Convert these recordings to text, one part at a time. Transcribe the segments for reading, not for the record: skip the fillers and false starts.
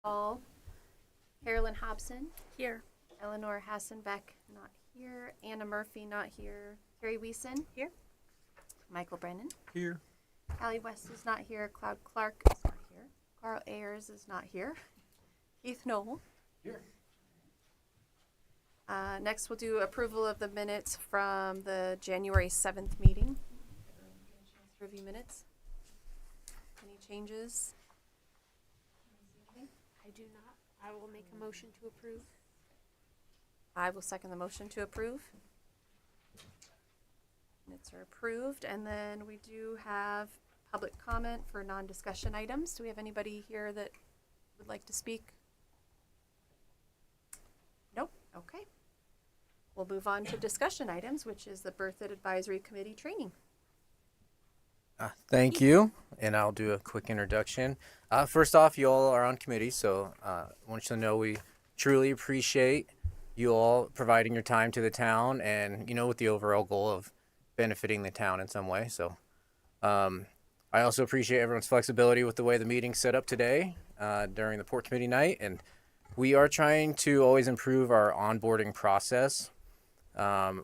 Hall, Carolyn Hobson, Here. Eleanor Hassenbeck, not here, Anna Murphy, not here, Carrie Wiesen, Here. Michael Brennan, Here. Callie West is not here, Cloud Clark is not here, Carl Ayers is not here, Keith Noel. Here. Next, we'll do approval of the minutes from the January 7th meeting. Everyone get a chance to review minutes. Any changes? I do not. I will make a motion to approve. I will second the motion to approve. Minutes are approved, and then we do have public comment for non-discussion items. Do we have anybody here that would like to speak? Nope. Okay. We'll move on to discussion items, which is the Birth Advisory Committee training. Thank you, and I'll do a quick introduction. First off, you all are on committee, so I want you to know we truly appreciate you all providing your time to the town and, with the overall goal of benefiting the town in some way. So I also appreciate everyone's flexibility with the way the meeting's set up today during the Port Committee night, and we are trying to always improve our onboarding process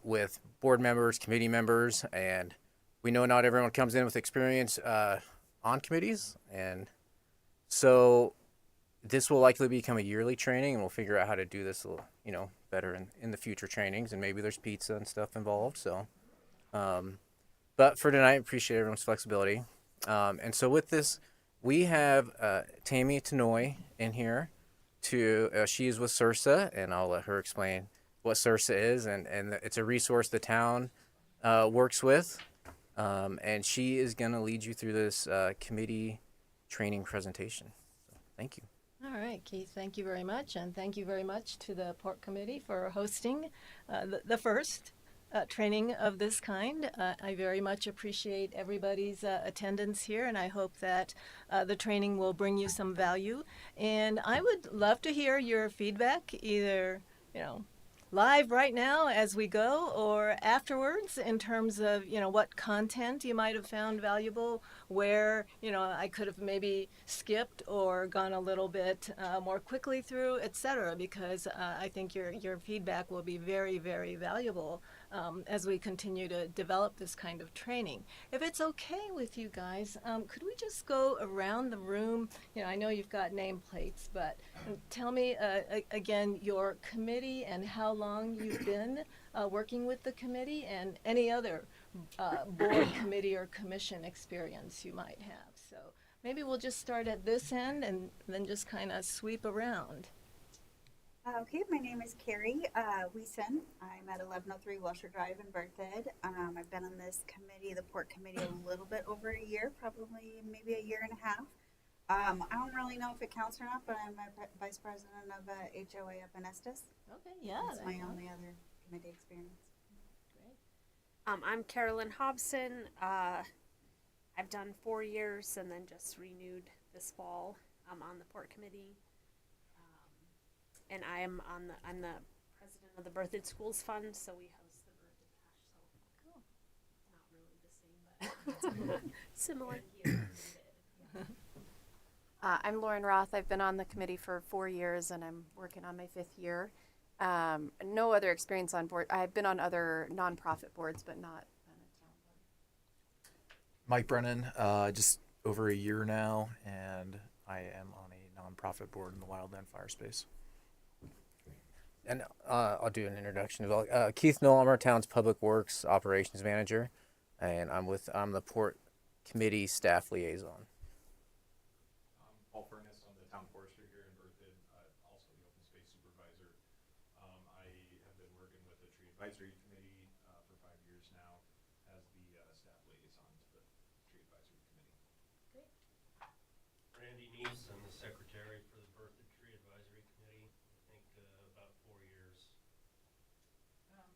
with board members, committee members, and we know not everyone comes in with experience on committees, and so this will likely become a yearly training, and we'll figure out how to do this a little, better in the future trainings, and maybe there's pizza and stuff involved. So, but for tonight, I appreciate everyone's flexibility. And so with this, we have Tammy Tenoy in here. She is with SERSA, and I'll let her explain what SERSA is, and it's a resource the town works with. And she is going to lead you through this committee training presentation. So, thank you. All right, Keith, thank you very much. And thank you very much to the Port Committee for hosting the first training of this kind. I very much appreciate everybody's attendance here, and I hope that the training will bring you some value. And I would love to hear your feedback, either, live right now as we go or afterwards, in terms of what content you might have found valuable, where I could have maybe skipped or gone a little bit more quickly through, etc., because I think your feedback will be very, very valuable as we continue to develop this kind of training. If it's okay with you guys, could we just go around the room? I know you've got nameplates, but tell me again your committee and how long you've been working with the committee, and any other board, committee, or commission experience you might have. So maybe we'll just start at this end and then just kind of sweep around. Okay, my name is Carrie Wiesen. I'm at 1103 Wilshire Drive in Berthoud. I've been on this committee, the Port Committee, a little bit over a year, probably maybe a year and a half. I don't really know if it counts or not, but I'm a vice president of HOA up in Estes. Okay, yeah. That's my only other committee experience. Great. I'm Carolyn Hobson. I've done 4 years and then just renewed this fall. I'm on the Port Committee. And I'm the president of the Berthoud Schools Fund, so we host the Berthoud Bash. So cool. Not really the same, but similar. I'm Lauren Roth. I've been on the committee for 4 years, and I'm working on my 5th year. No other experience on board. I've been on other nonprofit boards, but not on a town board. Mike Brennan, just over a year now, and I am on a nonprofit board in the Wildland Fire Space. And I'll do an introduction as well. Keith Noel, I'm our town's public works operations manager, and I'm the Port Committee staff liaison. Paul Furness, I'm the town forester here in Berthoud, also the open space supervisor. I have been working with the tree advisory committee for 5 years now as the staff liaison to the tree advisory committee. Randy Neese, I'm the secretary for the Berthoud Tree Advisory Committee. I think about 4 years.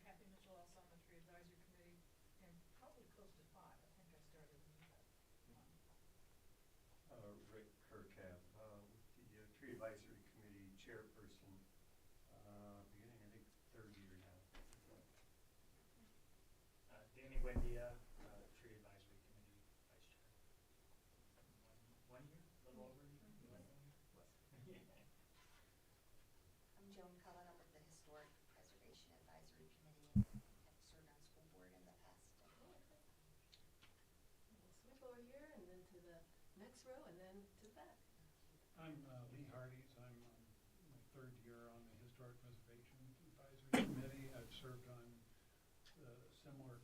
Kathy Mitchell, also on the Tree Advisory Committee, and probably close to 5. I think I started when you had Rick Kirkab, the Tree Advisory Committee chairperson, beginning, I think, 3rd year now. Danny Wendia, Tree Advisory Committee Vice Chair. 1 year? A little over? Less. Yeah. Joan Cullen. I'm with the Historic Preservation Advisory Committee and have served on school board in the past decade. We'll switch over here and then to the next row and then to the back. I'm Lee Hardees. I'm my third year on the Historic Preservation Advisory Committee. I've served on the similar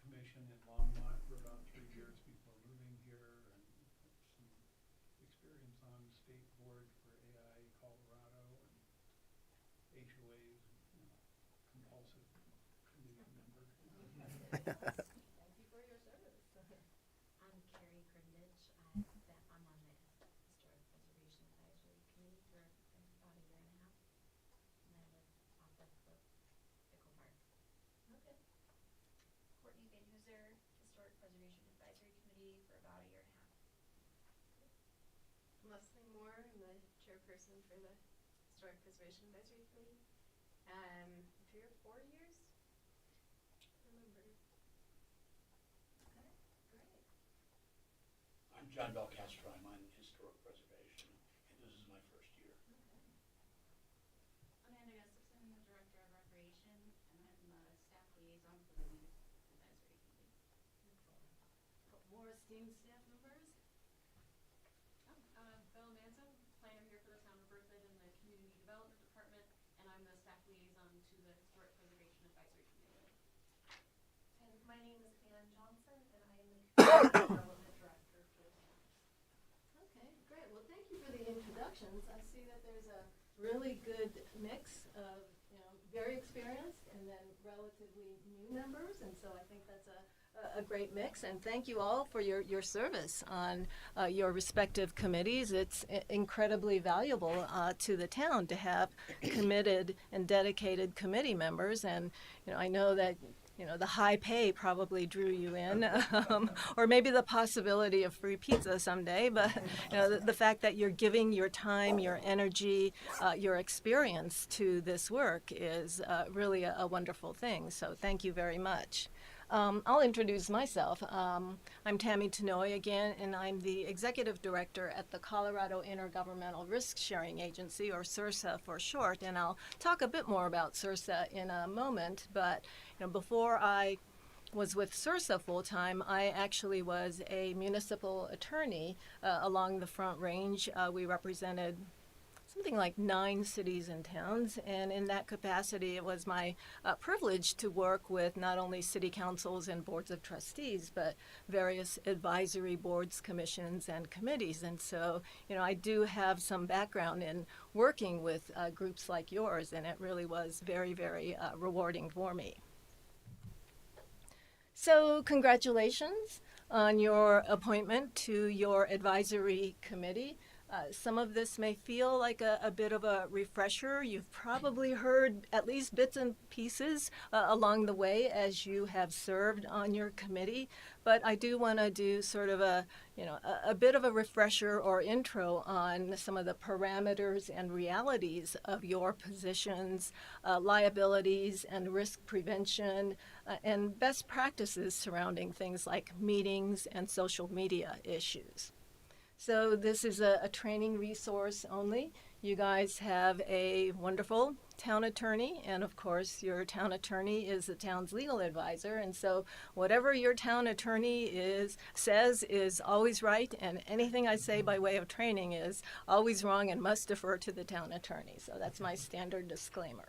commission in Longmont for about 3 years before moving here, and have some experience on state board for AI Colorado and HOAs, compulsive committee member. Thank you for your service. I'm Carrie Grindage. I'm on the Historic Preservation Advisory Committee for about a year and a half. And I live off of Pickle Park. Okay. Courtney Van Hooser, Historic Preservation Advisory Committee for about a year and a half. Leslie Moore, I'm the chairperson for the Historic Preservation Advisory Committee. 3 or 4 years. Remember. Okay, great. I'm John Belcastro. I'm on Historic Preservation, and this is my first year. Amanda Gustafson, the Director of Recreation, and I'm the staff liaison for the Youth Advisory Committee. More esteemed staff members. Bill Manson, planner here for the town of Berthoud in the Community Development Department, and I'm the staff liaison to the Historic Preservation Advisory Committee. And my name is Ann Johnson, and I am the Community Development Director for the town. Okay, great. Well, thank you for the introductions. I see that there's a really good mix of, very experienced and then relatively new members, and so I think that's a great mix. And thank you all for your service on your respective committees. It's incredibly valuable to the town to have committed and dedicated committee members. And I know that the high pay probably drew you in, or maybe the possibility of free pizza someday. But the fact that you're giving your time, your energy, your experience to this work is really a wonderful thing. So thank you very much. I'll introduce myself. I'm Tammy Tenoy again, and I'm the Executive Director at the Colorado Intergovernmental Risk Sharing Agency, or CIRSA for short, and I'll talk a bit more about CIRSA in a moment. But before I was with CIRSA full-time, I actually was a municipal attorney along the Front Range. We represented something like 9 cities and towns, and in that capacity it was my privilege to work with not only city councils and boards of trustees, but various advisory boards, commissions, and committees. And so I do have some background in working with groups like yours, and it really was very, very rewarding for me. So congratulations on your appointment to your advisory committee. Some of this may feel like a bit of a refresher. You've probably heard at least bits and pieces along the way as you have served on your committee, but I do want to do sort of a bit of a refresher or intro on some of the parameters and realities of your positions, liabilities and risk prevention, and best practices surrounding things like meetings and social media issues. So this is a training resource only. You guys have a wonderful town attorney, and of course your town attorney is the town's legal advisor, and so whatever your town attorney says is always right, and anything I say by way of training is always wrong and must defer to the town attorney. So that's my standard disclaimer.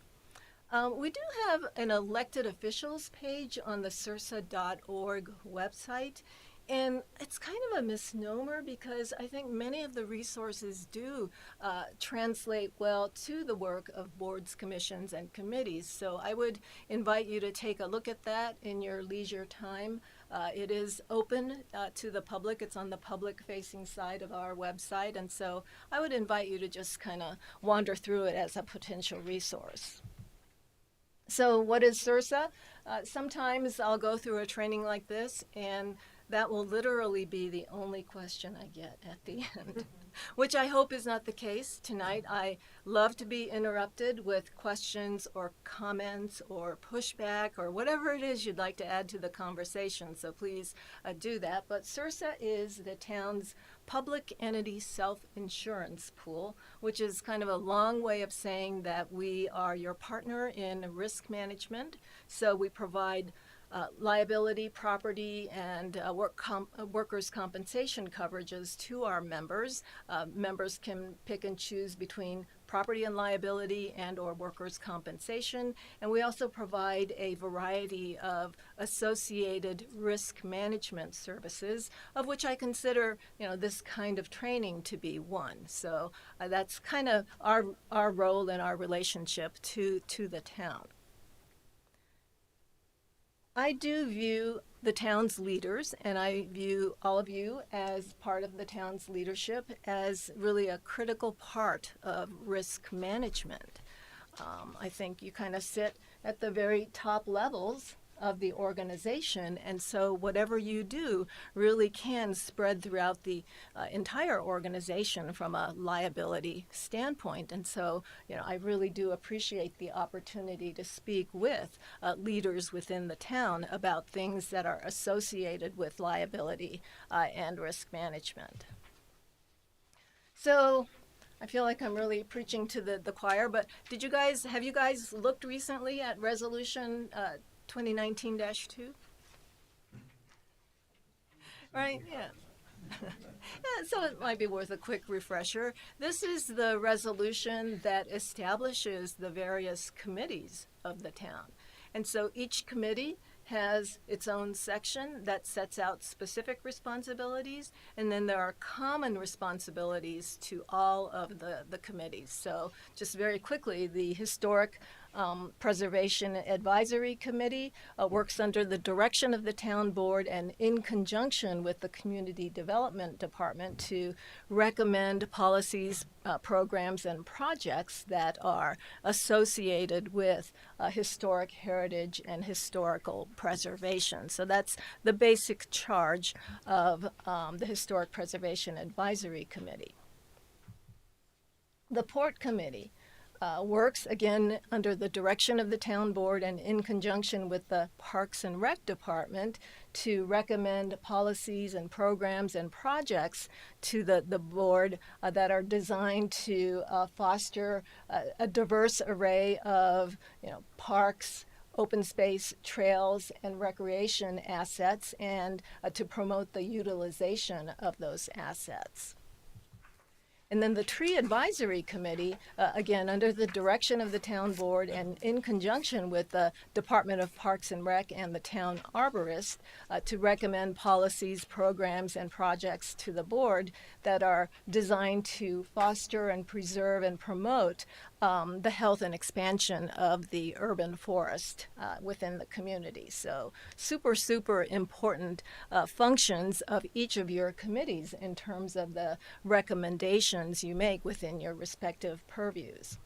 We do have an elected officials page on the CIRSA.org website. And it's kind of a misnomer because I think many of the resources do translate well to the work of boards, commissions, and committees. So I would invite you to take a look at that in your leisure time. It is open to the public. It's on the public-facing side of our website. And so I would invite you to just kind of wander through it as a potential resource. So what is CIRSA? Sometimes I'll go through a training like this, and that will literally be the only question I get at the end, which I hope is not the case tonight. I love to be interrupted with questions or comments or pushback or whatever it is you'd like to add to the conversation, so please do that. But CIRSA is the town's public entity self-insurance pool, which is kind of a long way of saying that we are your partner in risk management. So we provide liability, property, and workers' compensation coverages to our members. Members can pick and choose between property and liability and or workers' compensation. And we also provide a variety of associated risk management services, of which I consider, this kind of training to be one. So that's kind of our role and our relationship to the town. I do view the town's leaders, and I view all of you as part of the town's leadership, as really a critical part of risk management. I think you kind of sit at the very top levels of the organization, and so whatever you do really can spread throughout the entire organization from a liability standpoint. And so, I really do appreciate the opportunity to speak with leaders within the town about things that are associated with liability and risk management. So I feel like I'm really preaching to the choir, but have you guys looked recently at resolution 2019-2? Right, yeah. Yeah, so it might be worth a quick refresher. This is the resolution that establishes the various committees of the town. And so each committee has its own section that sets out specific responsibilities, and then there are common responsibilities to all of the committees. So just very quickly, the Historic Preservation Advisory Committee works under the direction of the town board and in conjunction with the Community Development Department to recommend policies, programs, and projects that are associated with historic heritage and historical preservation. So that's the basic charge of the Historic Preservation Advisory Committee. The Port Committee works again under the direction of the town board and in conjunction with the Parks and Rec Department to recommend policies and programs and projects to the board that are designed to foster a diverse array of parks, open space, trails, and recreation assets, and to promote the utilization of those assets. And then the Tree Advisory Committee, again, under the direction of the town board and in conjunction with the Department of Parks and Rec and the town arborist, to recommend policies, programs, and projects to the board that are designed to foster and preserve and promote the health and expansion of the urban forest within the community. So super, super important functions of each of your committees in terms of the recommendations you make within your respective purviews.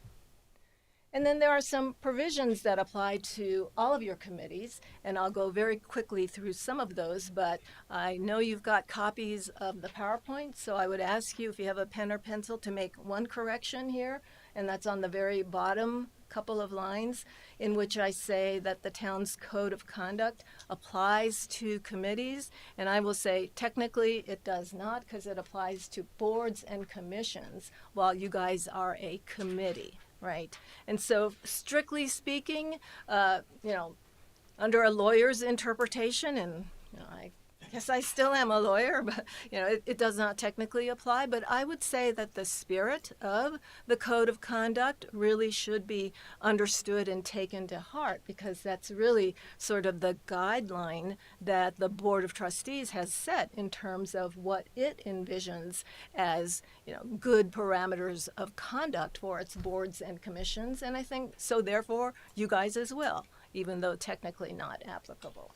And then there are some provisions that apply to all of your committees, and I'll go very quickly through some of those, but I know you've got copies of the PowerPoint, so I would ask you if you have a pen or pencil to make one correction here, and that's on the very bottom couple of lines, in which I say that the town's code of conduct applies to committees, and I will say technically it does not, because it applies to boards and commissions, while you guys are a committee. Right. And so strictly speaking, under a lawyer's interpretation, and I guess I still am a lawyer, but it does not technically apply, but I would say that the spirit of the code of conduct really should be understood and taken to heart, because that's really sort of the guideline that the Board of Trustees has set in terms of what it envisions as good parameters of conduct for its boards and commissions, and I think so therefore you guys as well, even though technically not applicable.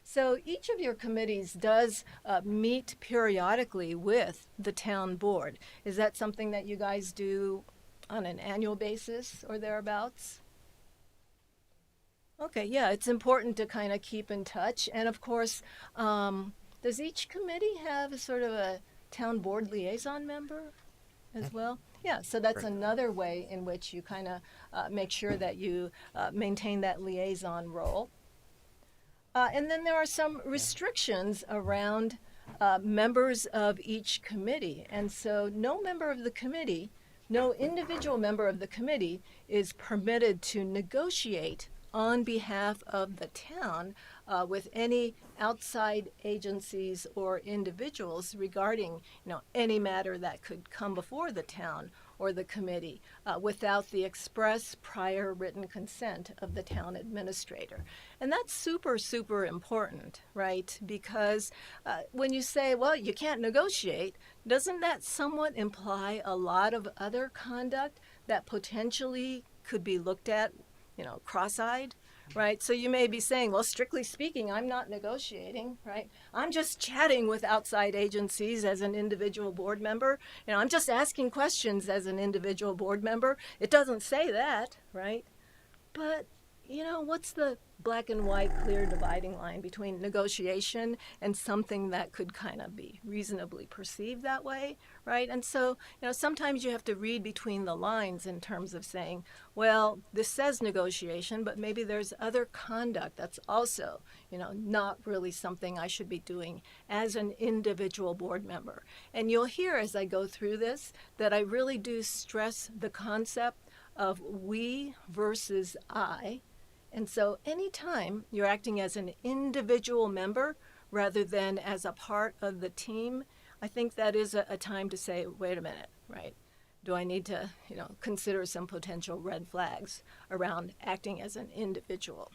So each of your committees does meet periodically with the town board. Is that something that you guys do on an annual basis or thereabouts? Okay, yeah, it's important to kind of keep in touch. And of course, does each committee have sort of a town board liaison member as well? Yeah, so that's another way in which you kind of make sure that you maintain that liaison role. And then there are some restrictions around members of each committee. And so no member of the committee, no individual member of the committee is permitted to negotiate on behalf of the town with any outside agencies or individuals regarding, any matter that could come before the town or the committee without the express prior written consent of the town administrator. And that's super, super important, right? Because when you say, well, you can't negotiate, doesn't that somewhat imply a lot of other conduct that potentially could be looked at, cross-eyed? Right? So you may be saying, well, strictly speaking, I'm not negotiating, right? I'm just chatting with outside agencies as an individual board member. I'm just asking questions as an individual board member. It doesn't say that, right? But, what's the black and white clear dividing line between negotiation and something that could kind of be reasonably perceived that way, right? And so, sometimes you have to read between the lines in terms of saying, well, this says negotiation, but maybe there's other conduct that's also, not really something I should be doing as an individual board member. And you'll hear as I go through this that I really do stress the concept of we versus I. And so anytime you're acting as an individual member rather than as a part of the team, I think that is a time to say, wait a minute, right? Do I need to, consider some potential red flags around acting as an individual?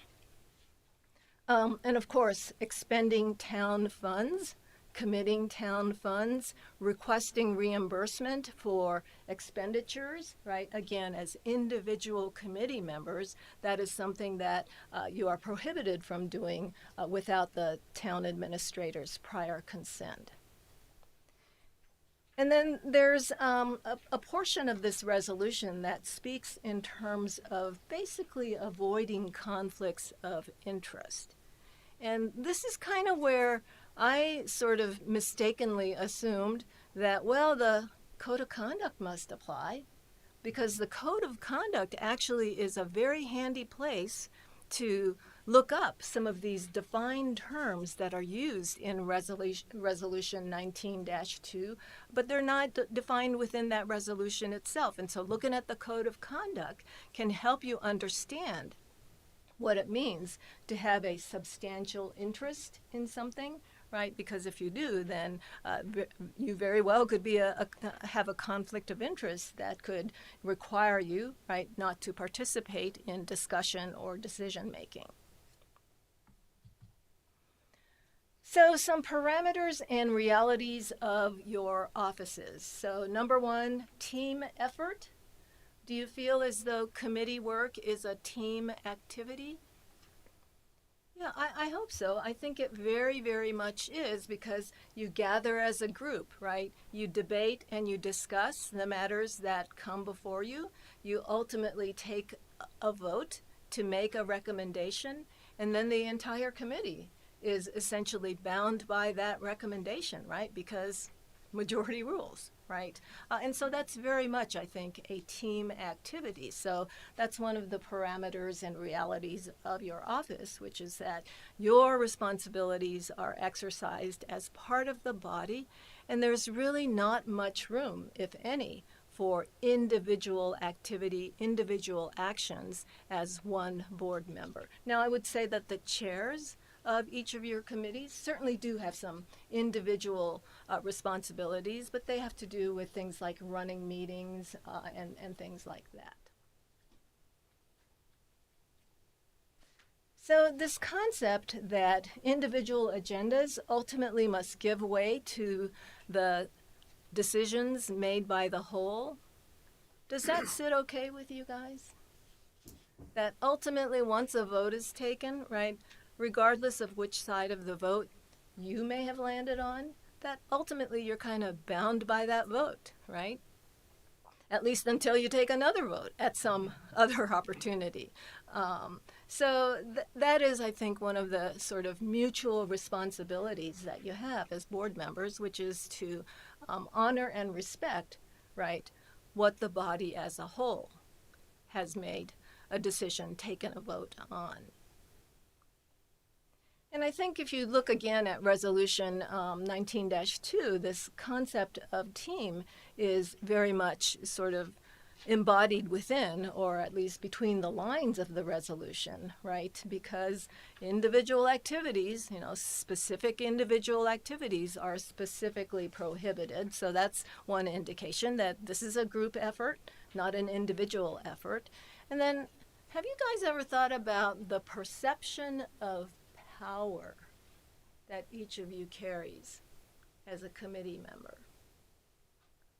And of course, expending town funds, committing town funds, requesting reimbursement for expenditures, right? Again, as individual committee members, that is something that you are prohibited from doing without the town administrator's prior consent. And then there's a portion of this resolution that speaks in terms of basically avoiding conflicts of interest. And this is kind of where I sort of mistakenly assumed that, well, the code of conduct must apply, because the code of conduct actually is a very handy place to look up some of these defined terms that are used in Resolution 19-2, but they're not defined within that resolution itself. And so looking at the code of conduct can help you understand what it means to have a substantial interest in something, right? Because if you do, then you very well could be have a conflict of interest that could require you, right, not to participate in discussion or decision making. So some parameters and realities of your offices. So number one, team effort. Do you feel as though committee work is a team activity? Yeah, I hope so. I think it very, very much is, because you gather as a group, right? You debate and you discuss the matters that come before you. You ultimately take a vote to make a recommendation, and then the entire committee is essentially bound by that recommendation, right? Because majority rules, right? And so that's very much, I think, a team activity. So that's one of the parameters and realities of your office, which is that your responsibilities are exercised as part of the body, and there's really not much room, if any, for individual activity, individual actions as one board member. Now, I would say that the chairs of each of your committees certainly do have some individual responsibilities, but they have to do with things like running meetings and things like that. So this concept that individual agendas ultimately must give way to the decisions made by the whole, does that sit okay with you guys? That ultimately, once a vote is taken, right, regardless of which side of the vote you may have landed on, that ultimately you're kind of bound by that vote, right? At least until you take another vote at some other opportunity. So that is, I think, one of the sort of mutual responsibilities that you have as board members, which is to honor and respect, right, what the body as a whole has made a decision, taken a vote on. And I think if you look again at Resolution 19-2, this concept of team is very much sort of embodied within, or at least between the lines of the resolution, right? Because individual activities, specific individual activities are specifically prohibited. So that's one indication that this is a group effort, not an individual effort. And then, have you guys ever thought about the perception of power that each of you carries as a committee member?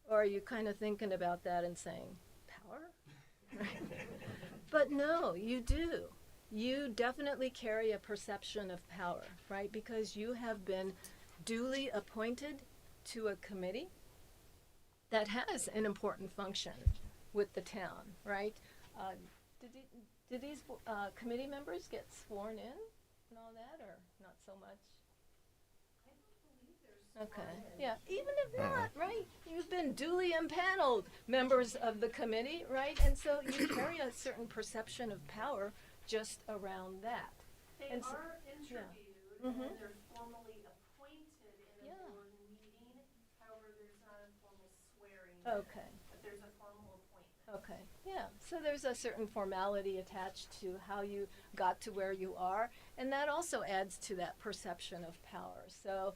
Or are you kind of thinking about that and saying, power? But no, you do. You definitely carry a perception of power, right? Because you have been duly appointed to a committee that has an important function with the town, right? Did these committee members get sworn in and all that, or not so much? Okay, yeah, even if not, right? You've been duly impaneled members of the committee, right? And so you carry a certain perception of power just around that. They And so- are interviewed Mhm. and they're formally appointed in a Yeah. board meeting. However, there's not a formal swearing. Okay. But there's a formal appointment. Okay, yeah. So there's a certain formality attached to how you got to where you are, and that also adds to that perception of power. So,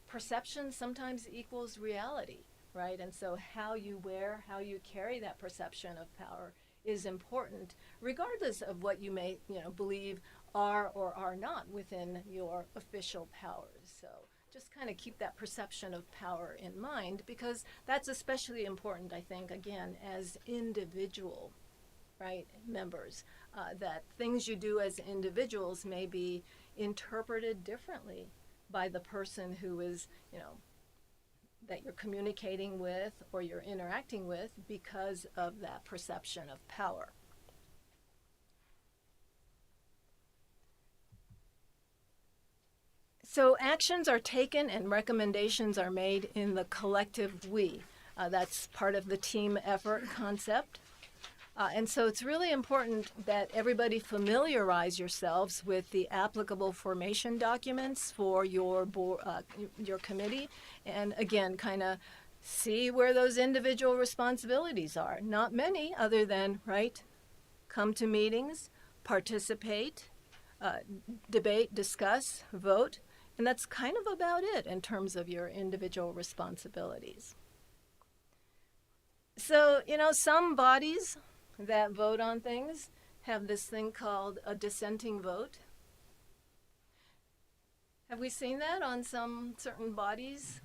perception sometimes equals reality, right? And so how you wear, how you carry that perception of power is important, regardless of what you may, believe are or are not within your official powers. So just kind of keep that perception of power in mind, because that's especially important, I think, again, as individual, right, members, that things you do as individuals may be interpreted differently by the person who is, that you're communicating with or you're interacting with because of that perception of power. So actions are taken and recommendations are made in the collective we. That's part of the team effort concept. And so it's really important that everybody familiarize yourselves with the applicable formation documents for your your committee, and again, kind of see where those individual responsibilities are. Not many, other than, right, come to meetings, participate, debate, discuss, vote, and that's kind of about it in terms of your individual responsibilities. So, some bodies that vote on things have this thing called a dissenting vote. Have we seen that on some certain bodies,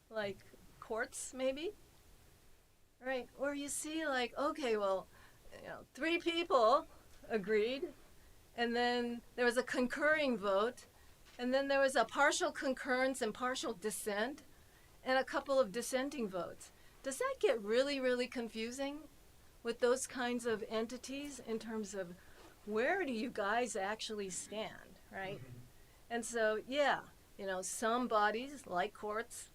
like courts maybe? Right, where you see like, okay, well, 3 people agreed, and then there was a concurring vote, and then there was a partial concurrence and partial dissent, and a couple of dissenting votes. Does that get really, really confusing with those kinds of entities in terms of where do you guys actually stand, right? And so, yeah, some bodies, like courts,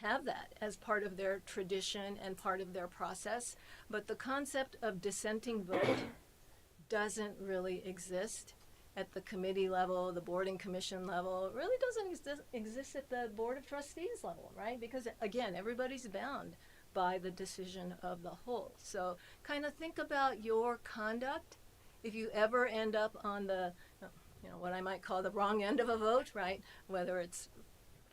have that as part of their tradition and part of their process, but the concept of dissenting vote doesn't really exist at the committee level, the board and commission level. It really doesn't exist at the board of trustees level, right? Because, again, everybody's bound by the decision of the whole. So kind of think about your conduct. If you ever end up on the, what I might call the wrong end of a vote, right? Whether it's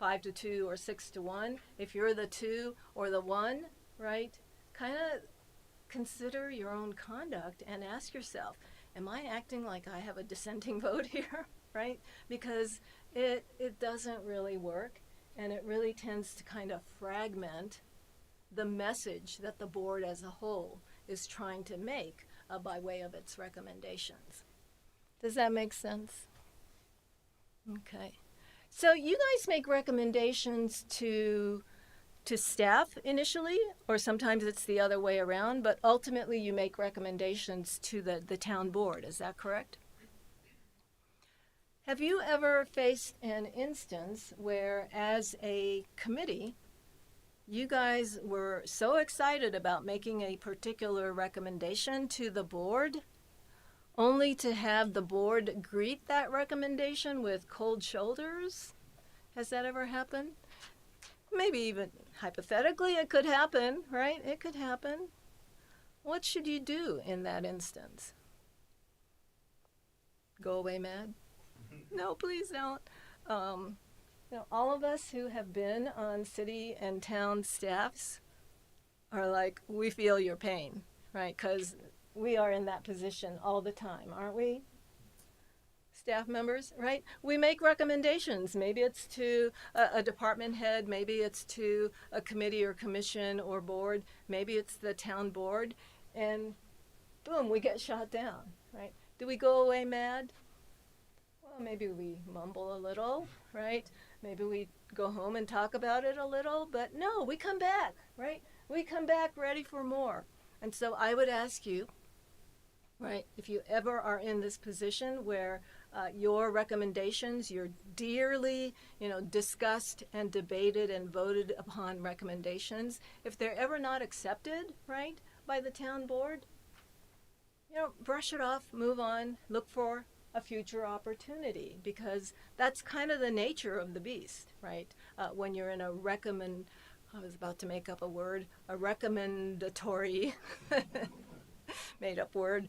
5-2 or 6-1, if you're the 2 or the 1, right? Kind of consider your own conduct and ask yourself, am I acting like I have a dissenting vote here, right? Because it doesn't really work, and it really tends to kind of fragment the message that the board as a whole is trying to make by way of its recommendations. Does that make sense? Okay. So you guys make recommendations to staff initially, or sometimes it's the other way around, but ultimately you make recommendations to the town board. Is that correct? Have you ever faced an instance where, as a committee, you guys were so excited about making a particular recommendation to the board, only to have the board greet that recommendation with cold shoulders? Has that ever happened? Maybe even hypothetically it could happen, right? It could happen. What should you do in that instance? Go away mad? No, please don't. All of us who have been on city and town staffs are like, we feel your pain, right? Because we are in that position all the time, aren't we? Staff members, right? We make recommendations. Maybe it's to a department head, maybe it's to a committee or commission or board, maybe it's the town board, and boom, we get shot down, right? Do we go away mad? Well, maybe we mumble a little, right? Maybe we go home and talk about it a little, but no, we come back, right? We come back ready for more. And so I would ask you, right, if you ever are in this position where your recommendations, your dearly, discussed and debated and voted upon recommendations, if they're ever not accepted, right, by the town board, brush it off, move on, look for a future opportunity, because that's kind of the nature of the beast, right? When you're in a I was about to make up a word, a recommendatory, made up word,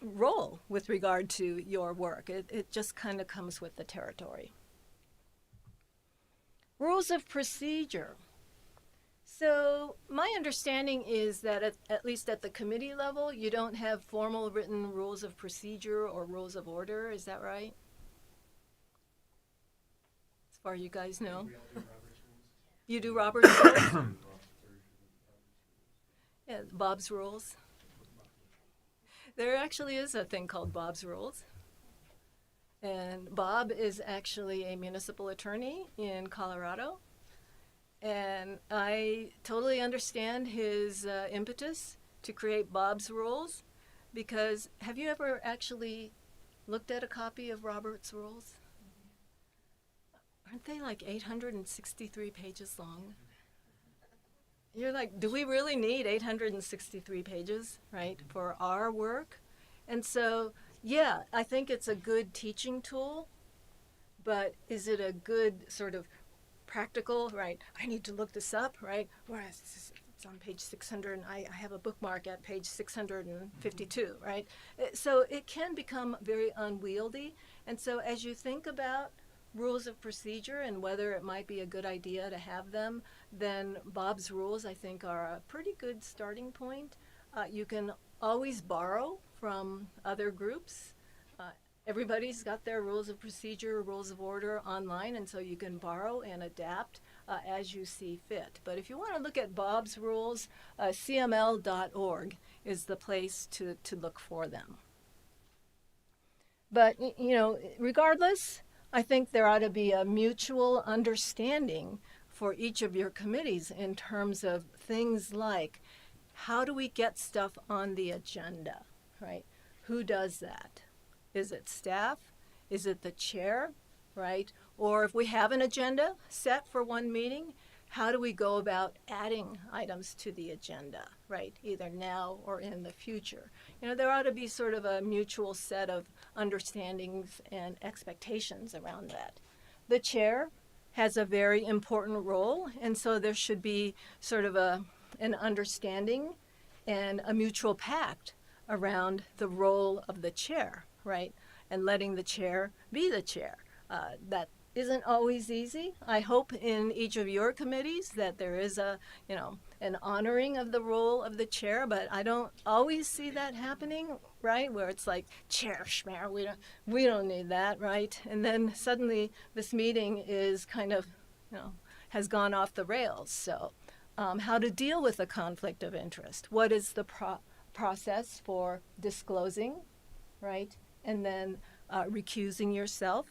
role with regard to your work. It just kind of comes with the territory. Rules of procedure. So my understanding is that at least at the committee level, you don't have formal written rules of procedure or rules of order. Is that right? As far as you guys know. You do Robert's rules? Yeah, Bob's rules. There actually is a thing called Bob's rules. And Bob is actually a municipal attorney in Colorado. And I totally understand his impetus to create Bob's rules, because have you ever actually looked at a copy of Robert's rules? Aren't they like 863 pages long? You're like, do we really need 863 pages, right, for our work? And so, yeah, I think it's a good teaching tool, but is it a good sort of practical, right? I need to look this up, right? Whereas it's on page 600 and I have a bookmark at page 652, right? So it can become very unwieldy. And so as you think about rules of procedure and whether it might be a good idea to have them, then Bob's rules, I think, are a pretty good starting point. You can always borrow from other groups. Everybody's got their rules of procedure, rules of order online, and so you can borrow and adapt as you see fit. But if you want to look at Bob's rules, cml.org is the place to look for them. But, regardless, I think there ought to be a mutual understanding for each of your committees in terms of things like, how do we get stuff on the agenda, right? Who does that? Is it staff? Is it the chair, right? Or if we have an agenda set for one meeting, how do we go about adding items to the agenda, right? Either now or in the future. There ought to be sort of a mutual set of understandings and expectations around that. The chair has a very important role, and so there should be sort of an understanding and a mutual pact around the role of the chair, right? And letting the chair be the chair. That isn't always easy. I hope in each of your committees that there is an honoring of the role of the chair, but I don't always see that happening, right? Where it's like, chair schmear, we don't need that, right? And then suddenly this meeting is kind of, has gone off the rails. So how to deal with a conflict of interest? What is the process for disclosing, right? And then recusing yourself,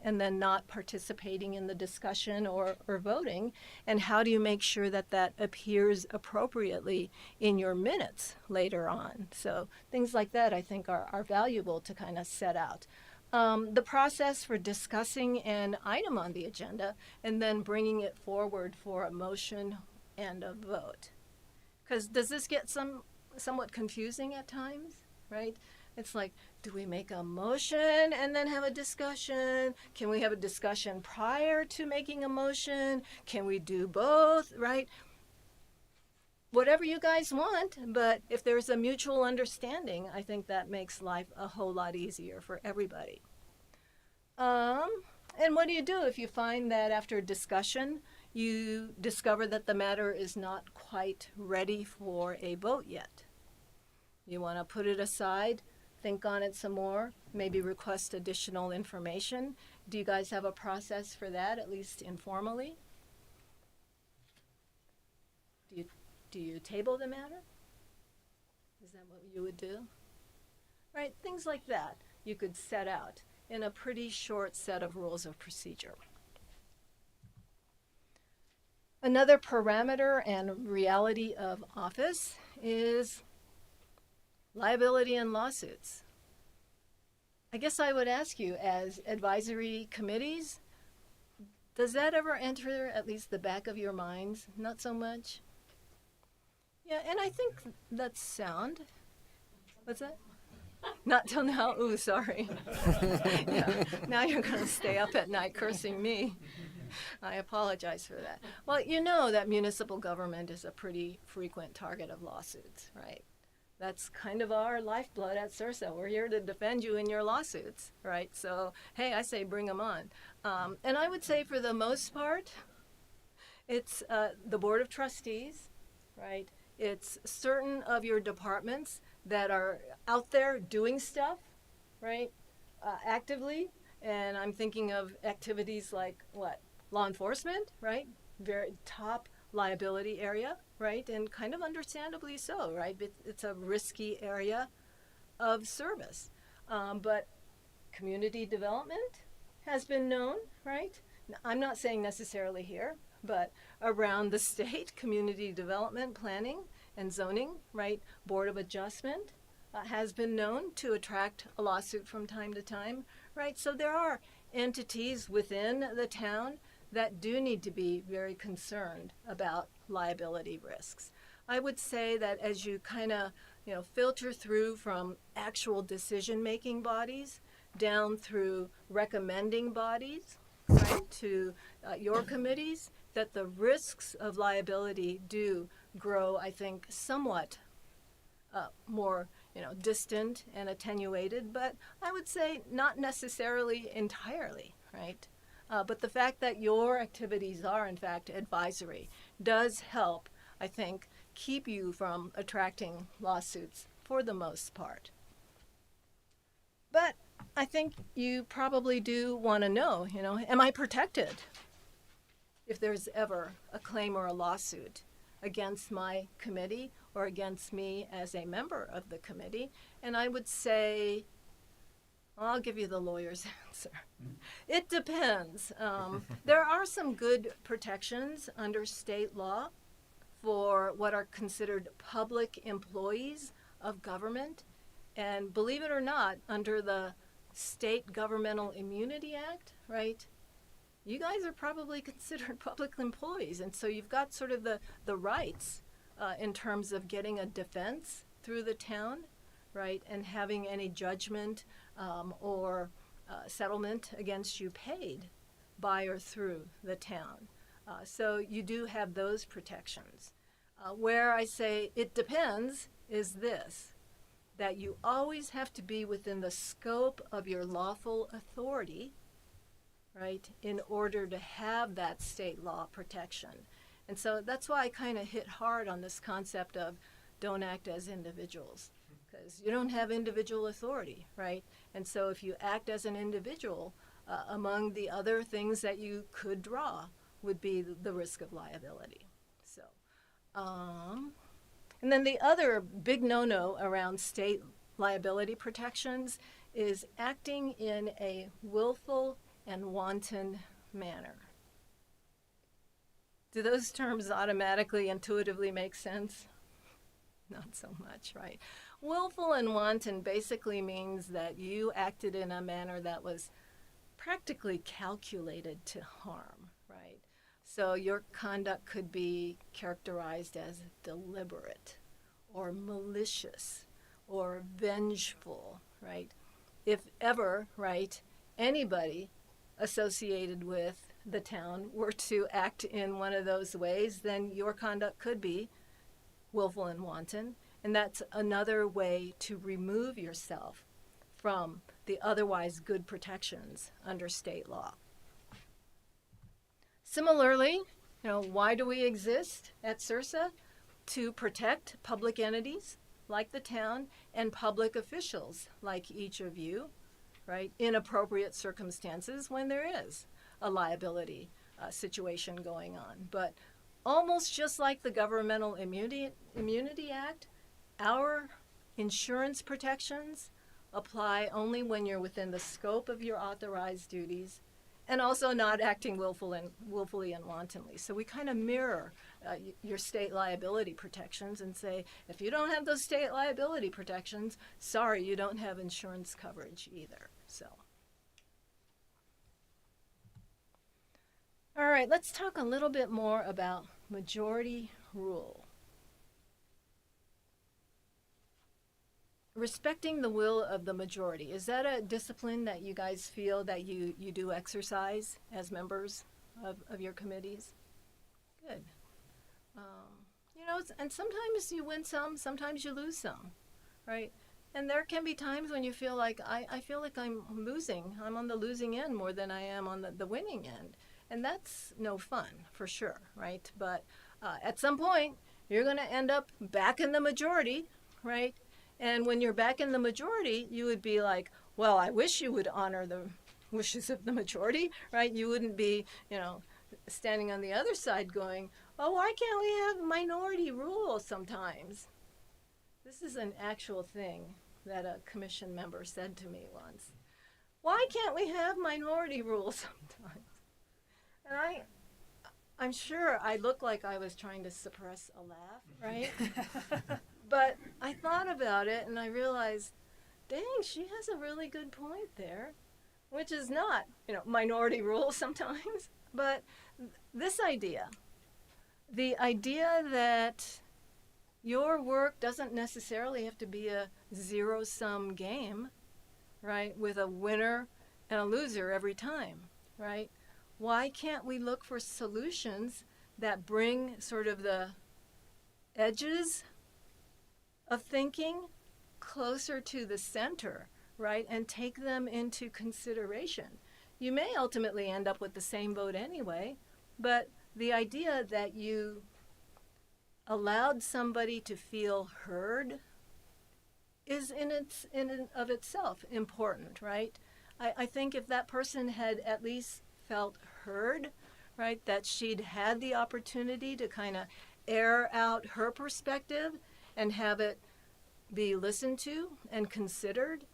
and then not participating in the discussion or voting? And how do you make sure that that appears appropriately in your minutes later on? So things like that, I think, are valuable to kind of set out. The process for discussing an item on the agenda and then bringing it forward for a motion and a vote. Because does this get somewhat confusing at times, right? It's like, do we make a motion and then have a discussion? Can we have a discussion prior to making a motion? Can we do both, right? Whatever you guys want, but if there's a mutual understanding, I think that makes life a whole lot easier for everybody. And what do you do if you find that after discussion, you discover that the matter is not quite ready for a vote yet? You want to put it aside, think on it some more, maybe request additional information. Do you guys have a process for that, at least informally? Do you table the matter? Is that what you would do? Right, things like that you could set out in a pretty short set of rules of procedure. Another parameter and reality of office is liability and lawsuits. I guess I would ask you, as advisory committees, does that ever enter at least the back of your minds? Not so much? Yeah, and I think that's sound. What's that? Not till now. Ooh, sorry. Yeah, now you're going to stay up at night cursing me. I apologize for that. Well, you know that municipal government is a pretty frequent target of lawsuits, right? That's kind of our lifeblood at CIRSA. We're here to defend you in your lawsuits, right? So, hey, I say bring them on. And I would say for the most part, it's the Board of Trustees, right? It's certain of your departments that are out there doing stuff, right, actively. And I'm thinking of activities like what? Law enforcement, right? Very top liability area, right? And kind of understandably so, right? It's a risky area of service. But community development has been known, right? I'm not saying necessarily here, but around the state, community development planning and zoning, right? Board of Adjustment has been known to attract a lawsuit from time to time, right? So there are entities within the town that do need to be very concerned about liability risks. I would say that as you kind of, filter through from actual decision-making bodies down through recommending bodies, right, to your committees, that the risks of liability do grow, I think, somewhat more, distant and attenuated, but I would say not necessarily entirely, right? But the fact that your activities are, in fact, advisory does help, I think, keep you from attracting lawsuits for the most part. But I think you probably do want to know, am I protected if there's ever a claim or a lawsuit against my committee or against me as a member of the committee? And I would say, I'll give you the lawyer's answer. It depends. There are some good protections under state law for what are considered public employees of government. And believe it or not, under the State Governmental Immunity Act, right, you guys are probably considered public employees. And so you've got sort of the rights in terms of getting a defense through the town, right, and having any judgment or settlement against you paid by or through the town. So you do have those protections. Where I say it depends is this, that you always have to be within the scope of your lawful authority, right, in order to have that state law protection. And so that's why I kind of hit hard on this concept of don't act as individuals, because you don't have individual authority, right? And so if you act as an individual, among the other things that you could draw would be the risk of liability. So, and then the other big no-no around state liability protections is acting in a willful and wanton manner. Do those terms automatically, intuitively make sense? Not so much, right? Willful and wanton basically means that you acted in a manner that was practically calculated to harm, right? So your conduct could be characterized as deliberate or malicious or vengeful, right? If ever, right, anybody associated with the town were to act in one of those ways, then your conduct could be willful and wanton. And that's another way to remove yourself from the otherwise good protections under state law. Similarly, why do we exist at CIRSA? To protect public entities like the town and public officials like each of you, right, in appropriate circumstances when there is a liability situation going on. But almost just like the Governmental Immunity Act, our insurance protections apply only when you're within the scope of your authorized duties and also not acting willfully and wantonly. So we kind of mirror your state liability protections and say, if you don't have those state liability protections, sorry, you don't have insurance coverage either. So, all right, let's talk a little bit more about majority rule. Respecting the will of the majority, is that a discipline that you guys feel that you do exercise as members of your committees? Good. And sometimes you win some, sometimes you lose some, right? And there can be times when you feel like, I feel like I'm losing. I'm on the losing end more than I am on the winning end. And that's no fun, for sure, right? But at some point, you're going to end up back in the majority, right? And when you're back in the majority, you would be like, well, I wish you would honor the wishes of the majority, right? You wouldn't be, standing on the other side going, oh, why can't we have minority rule sometimes? This is an actual thing that a commission member said to me once. Why can't we have minority rule sometimes? And I'm sure I looked like I was trying to suppress a laugh, right? But I thought about it and I realized, dang, she has a really good point there, which is not, minority rule sometimes, but this idea, the idea that your work doesn't necessarily have to be a zero-sum game, right, with a winner and a loser every time, right? Why can't we look for solutions that bring sort of the edges of thinking closer to the center, right, and take them into consideration? You may ultimately end up with the same vote anyway, but the idea that you allowed somebody to feel heard is in and of itself important, right? I think if that person had at least felt heard, right, that she'd had the opportunity to kind of air out her perspective and have it be listened to and considered,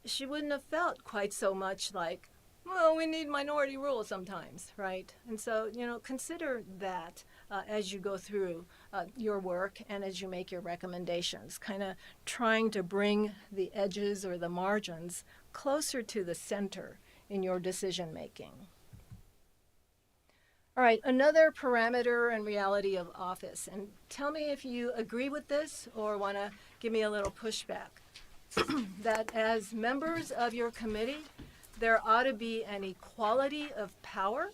she wouldn't have felt quite so much like, well, we need minority rule sometimes, right? And so, consider that as you go through your work and as you make your recommendations, kind of trying to bring the edges or the margins closer to the center in your decision making. All right, another parameter and reality of office. And tell me if you agree with this or want to give me a little pushback. That as members of your committee, there ought to be an equality of power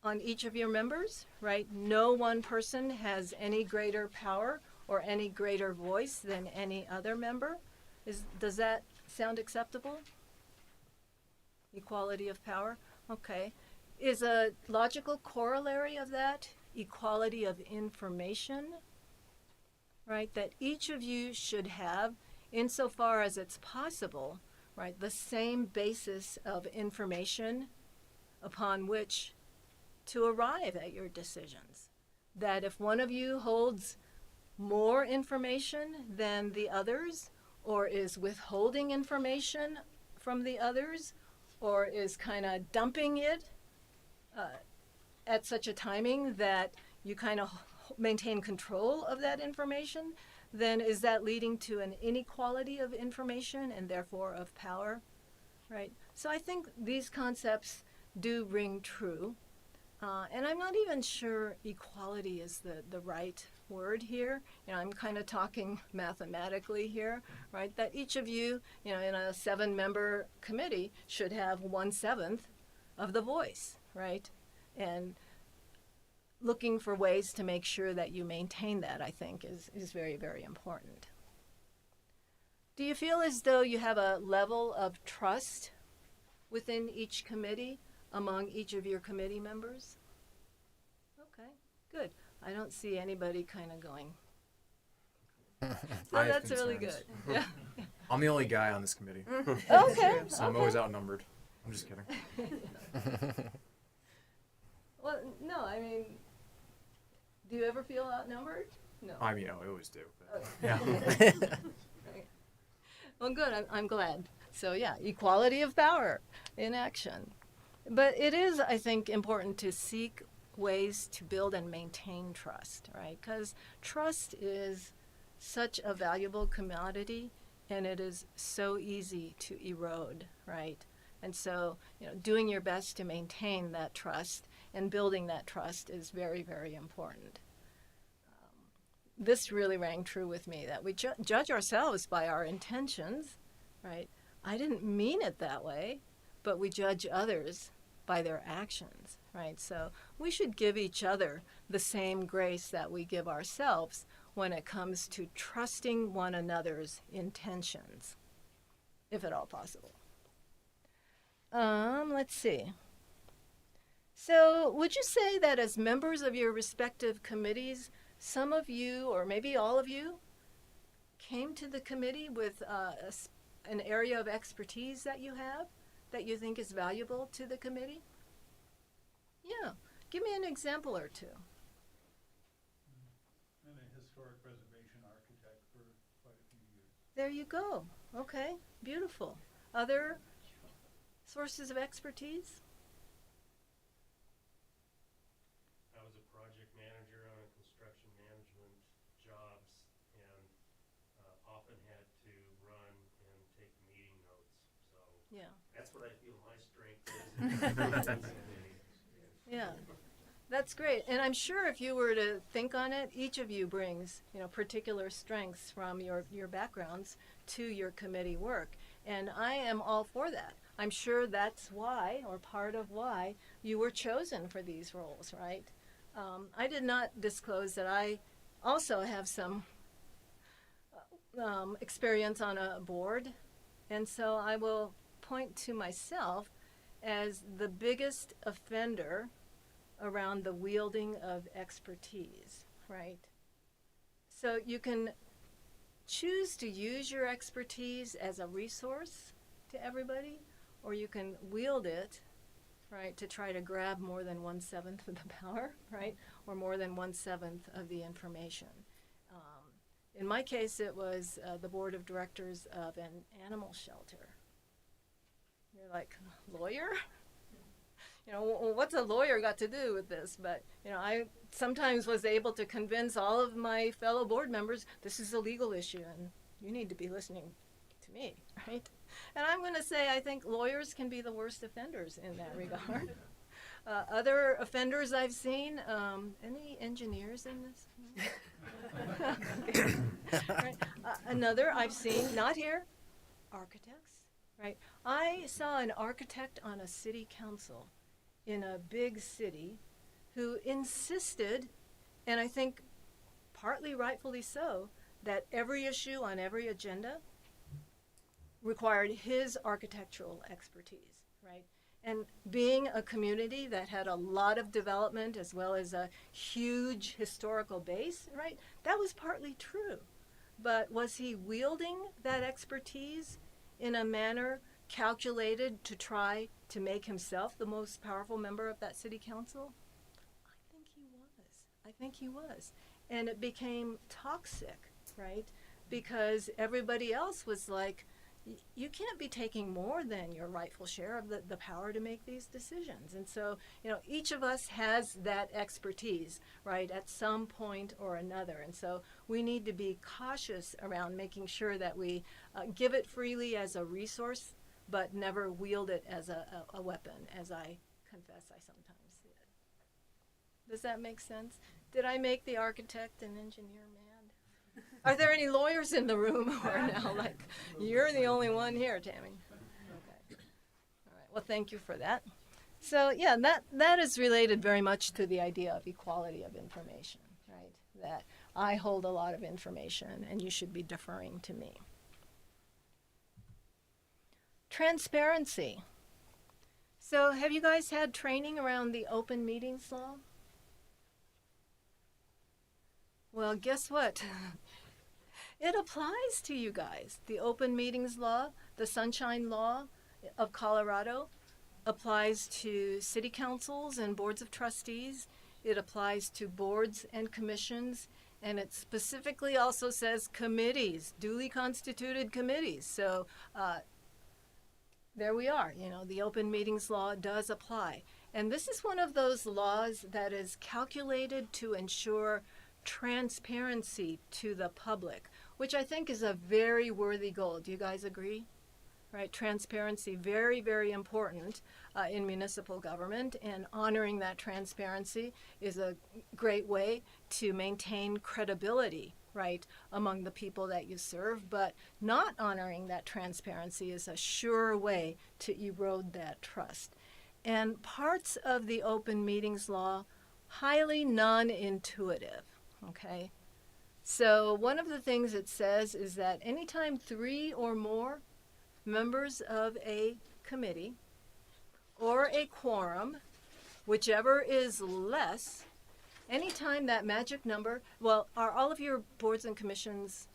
on each of your members, right? No one person has any greater power or any greater voice than any other member. Does that sound acceptable? Equality of power? Okay. Is a logical corollary of that equality of information, right? That each of you should have, insofar as it's possible, right, the same basis of information upon which to arrive at your decisions. That if one of you holds more information than the others, or is withholding information from the others, or is kind of dumping it at such a timing that you kind of maintain control of that information, then is that leading to an inequality of information and therefore of power, right? So I think these concepts do ring true. And I'm not even sure equality is the right word here. I'm kind of talking mathematically here, right? That each of you, in a 7-member committee should have 1/7 of the voice, right? And looking for ways to make sure that you maintain that, I think, is very, very important. Do you feel as though you have a level of trust within each committee among each of your committee members? Okay, good. I don't see anybody kind of going. So I have that's really concerns. good. Yeah. I'm the only guy on this committee, Okay. so I'm always outnumbered. I'm just kidding. Well, no, I mean, do you ever feel outnumbered? No. I mean, I always do. But, Okay. yeah. Right. Well, good. I'm glad. So, yeah, equality of power in action. But it is, I think, important to seek ways to build and maintain trust, right? Because trust is such a valuable commodity, and it is so easy to erode, right? And so, doing your best to maintain that trust and building that trust is very, very important. This really rang true with me, that we judge ourselves by our intentions, right? I didn't mean it that way, but we judge others by their actions, right? So we should give each other the same grace that we give ourselves when it comes to trusting one another's intentions, if at all possible. Let's see. So would you say that as members of your respective committees, some of you, or maybe all of you, came to the committee with an area of expertise that you have that you think is valuable to the committee? Yeah. Give me an example or two. I'm a historic preservation architect for quite a few years. There you go. Okay. Beautiful. Other sources of expertise? I was a project manager on a construction management jobs and often had to run and take meeting notes. So Yeah. that's what I feel my strength is. Yeah. That's great. And I'm sure if you were to think on it, each of you brings, particular strengths from your backgrounds to your committee work. And I am all for that. I'm sure that's why, or part of why, you were chosen for these roles, right? I did not disclose that I also have some experience on a board. And so I will point to myself as the biggest offender around the wielding of expertise, right? So you can choose to use your expertise as a resource to everybody, or you can wield it, right, to try to grab more than 1/7 of the power, right, or more than 1/7 of the information. In my case, it was the board of directors of an animal shelter. You're like, lawyer? What's a lawyer got to do with this? But, I sometimes was able to convince all of my fellow board members, this is a legal issue and you need to be listening to me, right? And I'm going to say I think lawyers can be the worst offenders in that regard. Other offenders I've seen, any engineers in this? Right. Another I've seen, not here, architects, right? I saw an architect on a city council in a big city who insisted, and I think partly rightfully so, that every issue on every agenda required his architectural expertise, right? And being a community that had a lot of development as well as a huge historical base, right? That was partly true. But was he wielding that expertise in a manner calculated to try to make himself the most powerful member of that city council? I think he was. And it became toxic, right? Because everybody else was like, you can't be taking more than your rightful share of the power to make these decisions. And so, each of us has that expertise, right, at some point or another. And so we need to be cautious around making sure that we give it freely as a resource, but never wield it as a weapon, as I confess I sometimes did. Does that make sense? Did I make the architect and engineer mad? Are there any lawyers in the room or now? Like, you're the only one here, Tammy. Okay. All right. Well, thank you for that. So yeah, that is related very much to the idea of equality of information, right? That I hold a lot of information and you should be deferring to me. Transparency. So have you guys had training around the open meetings law? Well, guess what? It applies to you guys. The open meetings law, the Sunshine Law of Colorado, applies to city councils and boards of trustees. It applies to boards and commissions, and it specifically also says committees, duly constituted committees. So there we are. You know, the open meetings law does apply. And this is one of those laws that is calculated to ensure transparency to the public, which I think is a very worthy goal. Do you guys agree? Right, transparency, very, very important in municipal government, and honoring that transparency is a great way to maintain credibility, right, among the people that you serve. But not honoring that transparency is a sure way to erode that trust. And parts of the open meetings law, highly non-intuitive, okay? So one of the things it says is that anytime 3 or more members of a committee or a quorum, whichever is less, anytime that magic number, well, are all of your boards and commissions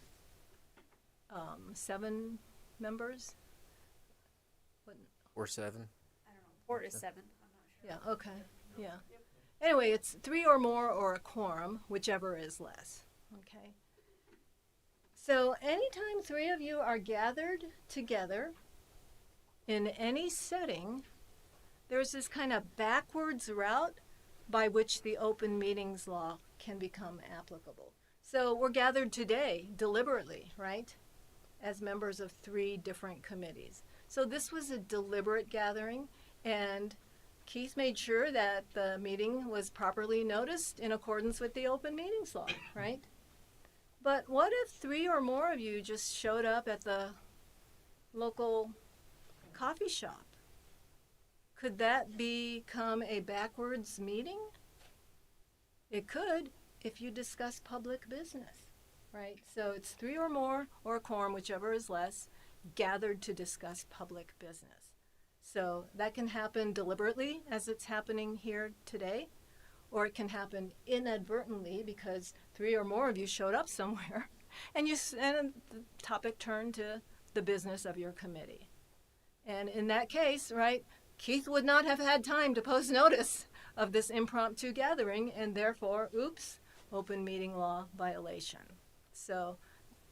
7 members? Or 7. I don't know, 4 to 7. I'm not sure. Yeah, okay, yeah. Anyway, it's 3 or more or a quorum, whichever is less, okay? So anytime 3 of you are gathered together in any setting, there's this kind of backwards route by which the open meetings law can become applicable. So we're gathered today deliberately, right, as members of 3 different committees. So this was a deliberate gathering, and Keith made sure that the meeting was properly noticed in accordance with the open meetings law, right? But what if 3 or more of you just showed up at the local coffee shop? Could that become a backwards meeting? It could if you discuss public business, right? So it's 3 or more or a quorum, whichever is less, gathered to discuss public business. So that can happen deliberately, as it's happening here today, or it can happen inadvertently because 3 or more of you showed up somewhere and the topic turned to the business of your committee. And in that case, right, Keith would not have had time to post notice of this impromptu gathering, and therefore, oops, open meeting law violation. So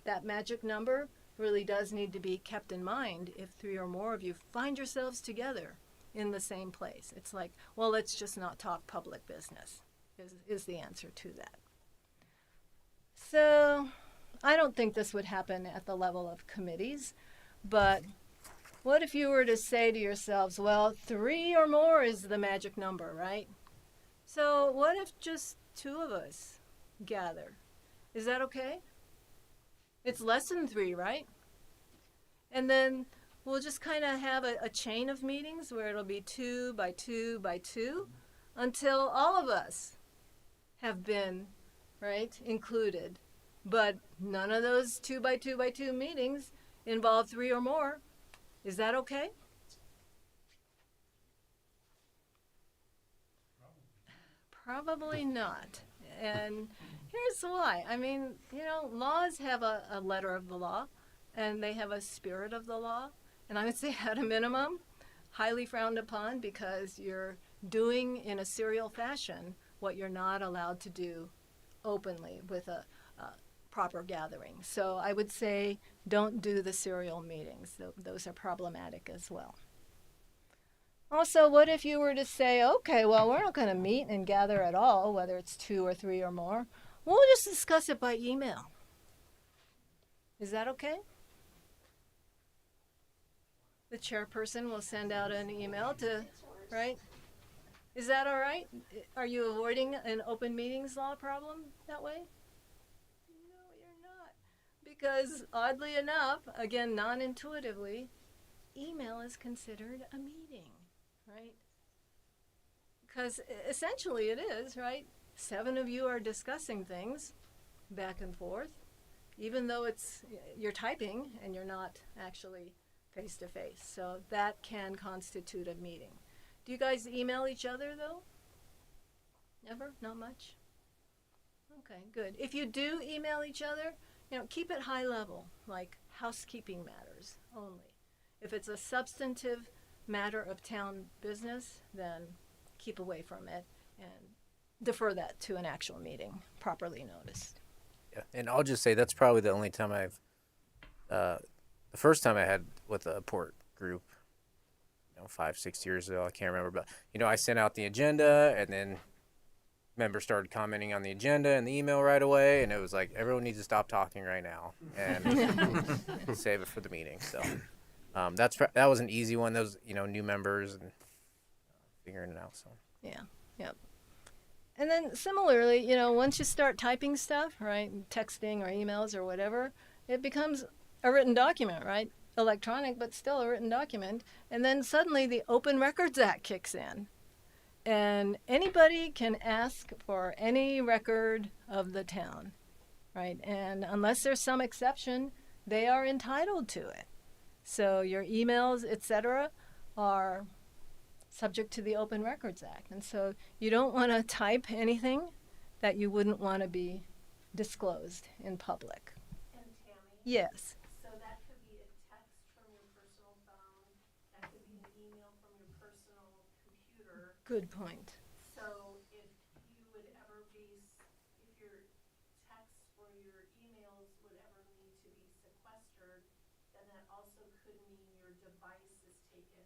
that magic number really does need to be kept in mind if 3 or more of you find yourselves together in the same place. It's like, well, let's just not talk public business is the answer to that. So I don't think this would happen at the level of committees, but what if you were to say to yourselves, well, 3 or more is the magic number, right? So what if just 2 of us gather? Is that okay? It's less than 3, right? And then we'll just kind of have a chain of meetings where it'll be 2 by 2 by 2 until all of us have been, right, included. But none of those 2 by 2 by 2 meetings involve 3 or more. Is that okay? Probably not. And here's why. I mean, you know, laws have a letter of the law, and they have a spirit of the law. And I would say at a minimum, highly frowned upon because you're doing in a serial fashion what you're not allowed to do openly with a proper gathering. So I would say don't do the serial meetings. Those are problematic as well. Also, what if you were to say, okay, well, we're not going to meet and gather at all, whether it's 2 or 3 or more. We'll just discuss it by email. Is that okay? The chairperson will send out an email to, right? Is that all right? Are you avoiding an open meetings law problem that way? No, you're not. Because oddly enough, again, non-intuitively, email is considered a meeting, right? Because essentially it is, right? 7 of you are discussing things back and forth, even though you're typing and you're not actually face to face. So that can constitute a meeting. Do you guys email each other though? Never? Not much? Okay, good. If you do email each other, keep it high level, like housekeeping matters only. If it's a substantive matter of town business, then keep away from it and defer that to an actual meeting, properly noticed. Yeah, and I'll just say that's probably the only time the first time I had with a port group, 5-6 years ago, I can't remember, but I sent out the agenda, and then members started commenting on the agenda and the email right away, and it was like everyone needs to stop talking right now and save it for the meeting. So that was an easy one. Those new members and figuring it out. So yeah, yep. And then similarly, once you start typing stuff, right, texting or emails or whatever, it becomes a written document, right? Electronic, but still a written document. And then suddenly the Open Records Act kicks in. And anybody can ask for any record of the town, right? And unless there's some exception, they are entitled to it. So your emails, etc., are subject to the Open Records Act. And so you don't want to type anything that you wouldn't want to be disclosed in public. And Tammy? Yes. So that could be a text from your personal phone, that could be an email from your personal computer. Good point. So if you would ever if your texts or your emails would ever need to be sequestered, then that also could mean your device is taken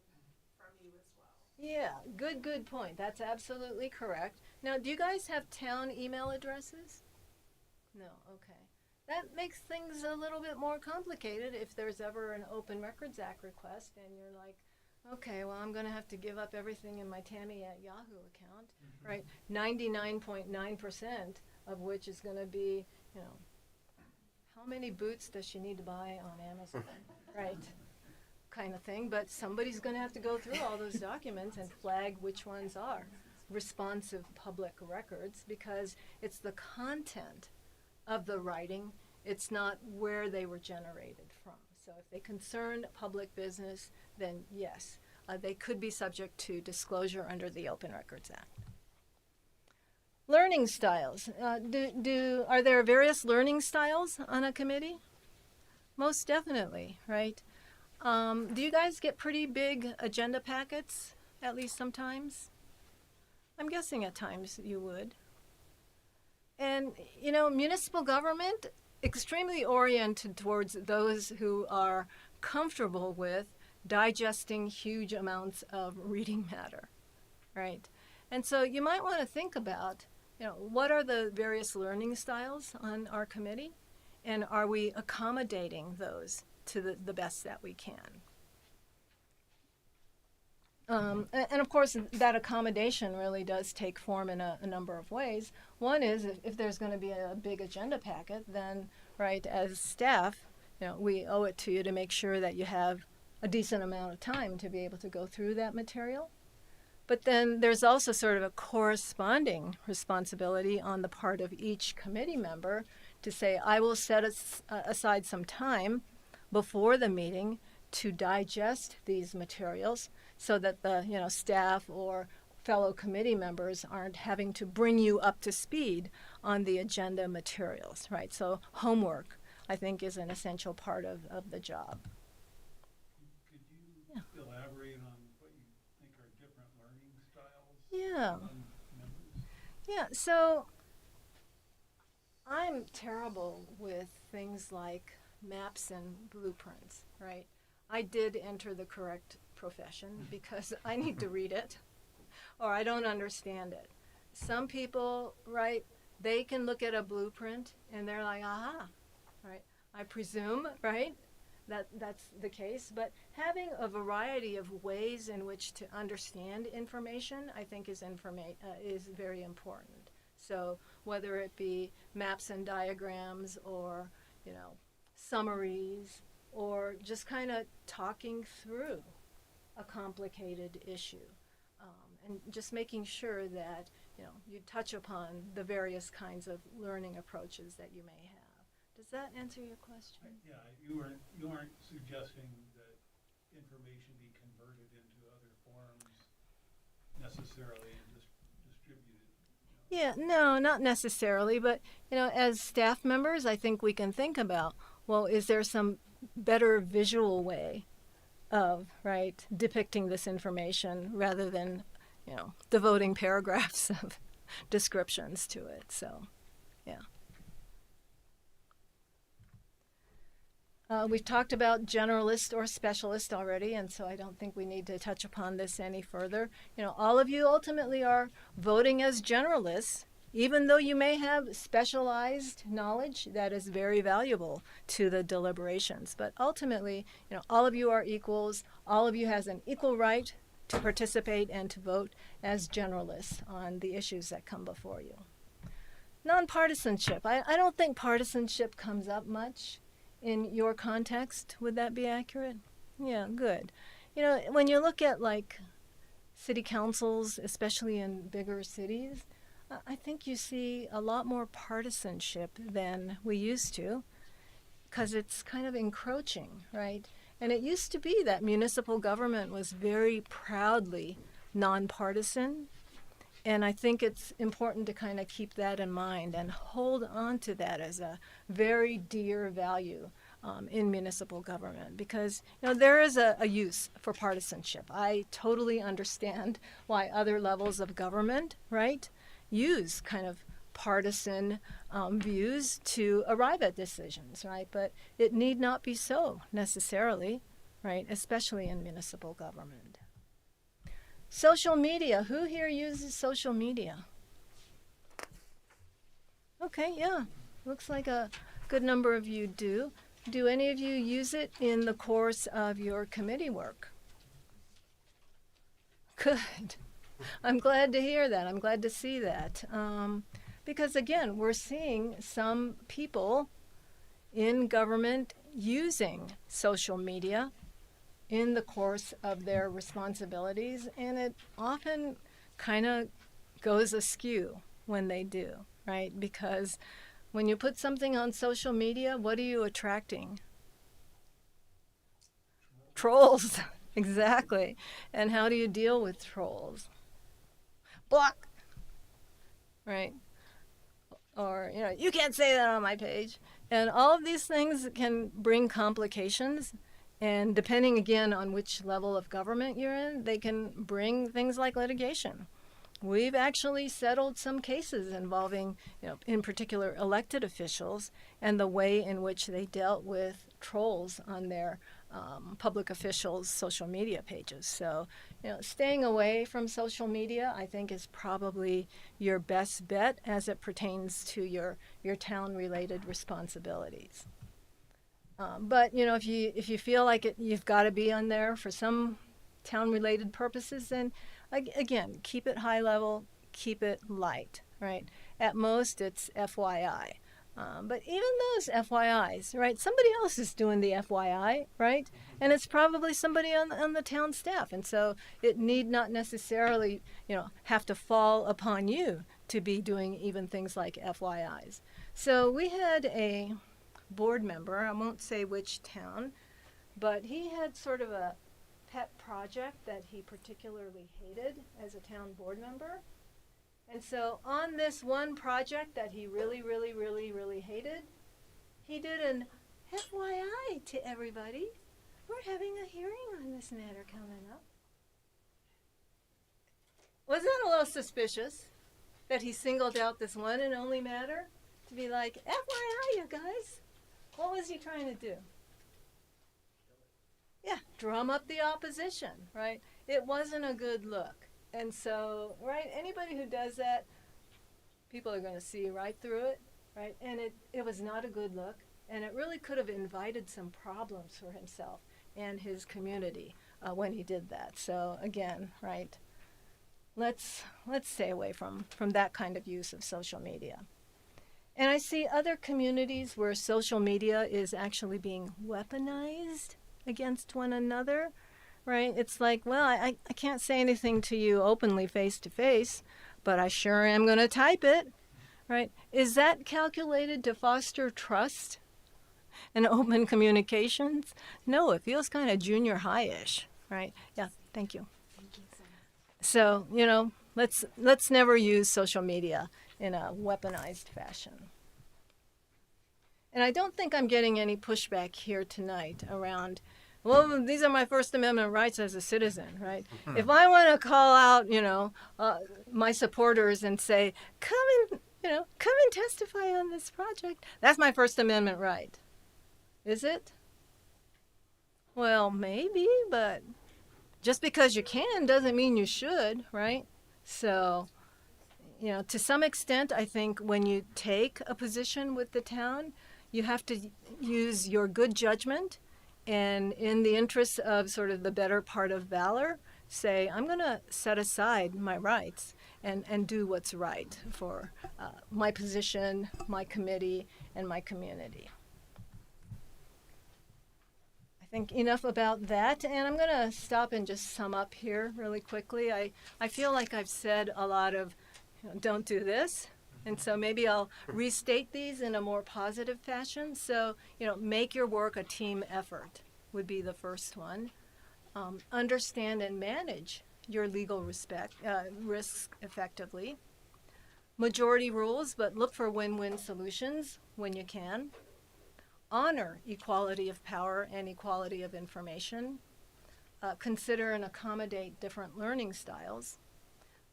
from you as well. Yeah, good point. That's absolutely correct. Now, do you guys have town email addresses? No, okay. That makes things a little bit more complicated if there's ever an Open Records Act request and you're like, okay, well, I'm going to have to give up everything in my Tammy at Yahoo account, right? 99.9% of which is going to be, how many boots does she need to buy on Amazon, right? Kind of thing. But somebody's going to have to go through all those documents and flag which ones are responsive public records, because it's the content of the writing, it's not where they were generated from. So if they concern public business, then yes, they could be subject to disclosure under the Open Records Act. Learning styles. Are there various learning styles on a committee? Most definitely, right? Do you guys get pretty big agenda packets, at least sometimes? I'm guessing at times you would. And, municipal government, extremely oriented towards those who are comfortable with digesting huge amounts of reading matter, right? And so you might want to think about, what are the various learning styles on our committee, and are we accommodating those to the best that we can? And of course, that accommodation really does take form in a number of ways. One is if there's going to be a big agenda packet, then, right, as staff, we owe it to you to make sure that you have a decent amount of time to be able to go through that material. But then there's also sort of a corresponding responsibility on the part of each committee member to say, I will set aside some time before the meeting to digest these materials so that the staff or fellow committee members aren't having to bring you up to speed on the agenda materials, right? So homework, I think, is an essential part of the job. Could you elaborate on what you think are different learning styles? Yeah. Among members? Yeah, so I'm terrible with things like maps and blueprints, right? I did enter the correct profession because I need to read it or I don't understand it. Some people, right, they can look at a blueprint and they're like, aha, right? I presume, right, that's the case, but having a variety of ways in which to understand information, I think is very important. So whether it be maps and diagrams, or summaries, or just kind of talking through a complicated issue, and just making sure that you touch upon the various kinds of learning approaches that you may have. Does that answer your question? Yeah, you aren't suggesting that information be converted into other forms necessarily and distributed. Yeah, no, not necessarily, but as staff members, I think we can think about, well, is there some better visual way of depicting this information rather than devoting paragraphs of descriptions to it. So yeah. We've talked about generalist or specialist already, and so I don't think we need to touch upon this any further. All of you ultimately are voting as generalists, even though you may have specialized knowledge that is very valuable to the deliberations. But ultimately, all of you are equals. All of you has an equal right to participate and to vote as generalists on the issues that come before you. Nonpartisanship. I don't think partisanship comes up much in your context. Would that be accurate? Yeah, good. When you look at city councils, especially in bigger cities, I think you see a lot more partisanship than we used to, because it's kind of encroaching, right? And it used to be that municipal government was very proudly nonpartisan. And I think it's important to kind of keep that in mind and hold on to that as a very dear value in municipal government, because there is a use for partisanship. I totally understand why other levels of government, use kind of partisan views to arrive at decisions, but it need not be so necessarily, especially in municipal government. Social media. Who here uses social media? Okay, yeah. Looks like a good number of you do. Do any of you use it in the course of your committee work? Good. I'm glad to hear that. I'm glad to see that. Because again, we're seeing some people in government using social media in the course of their responsibilities, and it often kind of goes askew when they do, Because when you put something on social media, what are you attracting? Trolls. Exactly. And how do you deal with trolls? Block. Or, you can't say that on my page. And all of these things can bring complications. And depending, again, on which level of government you're in, they can bring things like litigation. We've actually settled some cases involving, in particular, elected officials and the way in which they dealt with trolls on their public officials' social media pages. So, staying away from social media, I think, is probably your best bet as it pertains to your town-related responsibilities. But if you feel like you've got to be on there for some town-related purposes, then again, keep it high level, keep it light, At most, it's FYI. But even those FYIs, Somebody else is doing the FYI, And it's probably somebody on the town staff, and so it need not necessarily, have to fall upon you to be doing even things like FYIs. So we had a board member, I won't say which town, but he had sort of a pet project that he particularly hated as a town board member. And so on this one project that he really, really, really, really hated, he did an FYI to everybody. We're having a hearing on this matter coming up. Was that a little suspicious that he singled out this one and only matter to be like, FYI, you guys? What was he trying to do? Yeah, drum up the opposition, It wasn't a good look. And so, anybody who does that, people are going to see right through it, And it was not a good look. And it really could have invited some problems for himself and his community when he did that. So again, right, let's stay away from that kind of use of social media. And I see other communities where social media is actually being weaponized against one another, right? It's like, well, I can't say anything to you openly face to face, but I sure am going to type it, right? Is that calculated to foster trust and open communications? No, it feels kind of junior high-ish, right? Yeah, thank you. So, you know, let's never use social media in a weaponized fashion. And I don't think I'm getting any pushback here tonight around, well, these are my First Amendment rights as a citizen, right? If I want to call out, you know, my supporters and say, come and testify on this project, that's my First Amendment right. Is it? Well, maybe, but just because you can doesn't mean you should, right? So, you know, to some extent, I think when you take a position with the town, you have to use your good judgment and, in the interest of sort of the better part of valor, say, I'm going to set aside my rights and do what's right for my position, my committee, and my community. I think enough about that, and I'm going to stop and just sum up here really quickly. I feel like I've said a lot of, you know, don't do this, and so maybe I'll restate these in a more positive fashion. So, you know, make your work a team effort would be the first one. Understand and manage your legal risks effectively. Majority rules, but look for win-win solutions when you can. Honor equality of power and equality of information. Consider and accommodate different learning styles.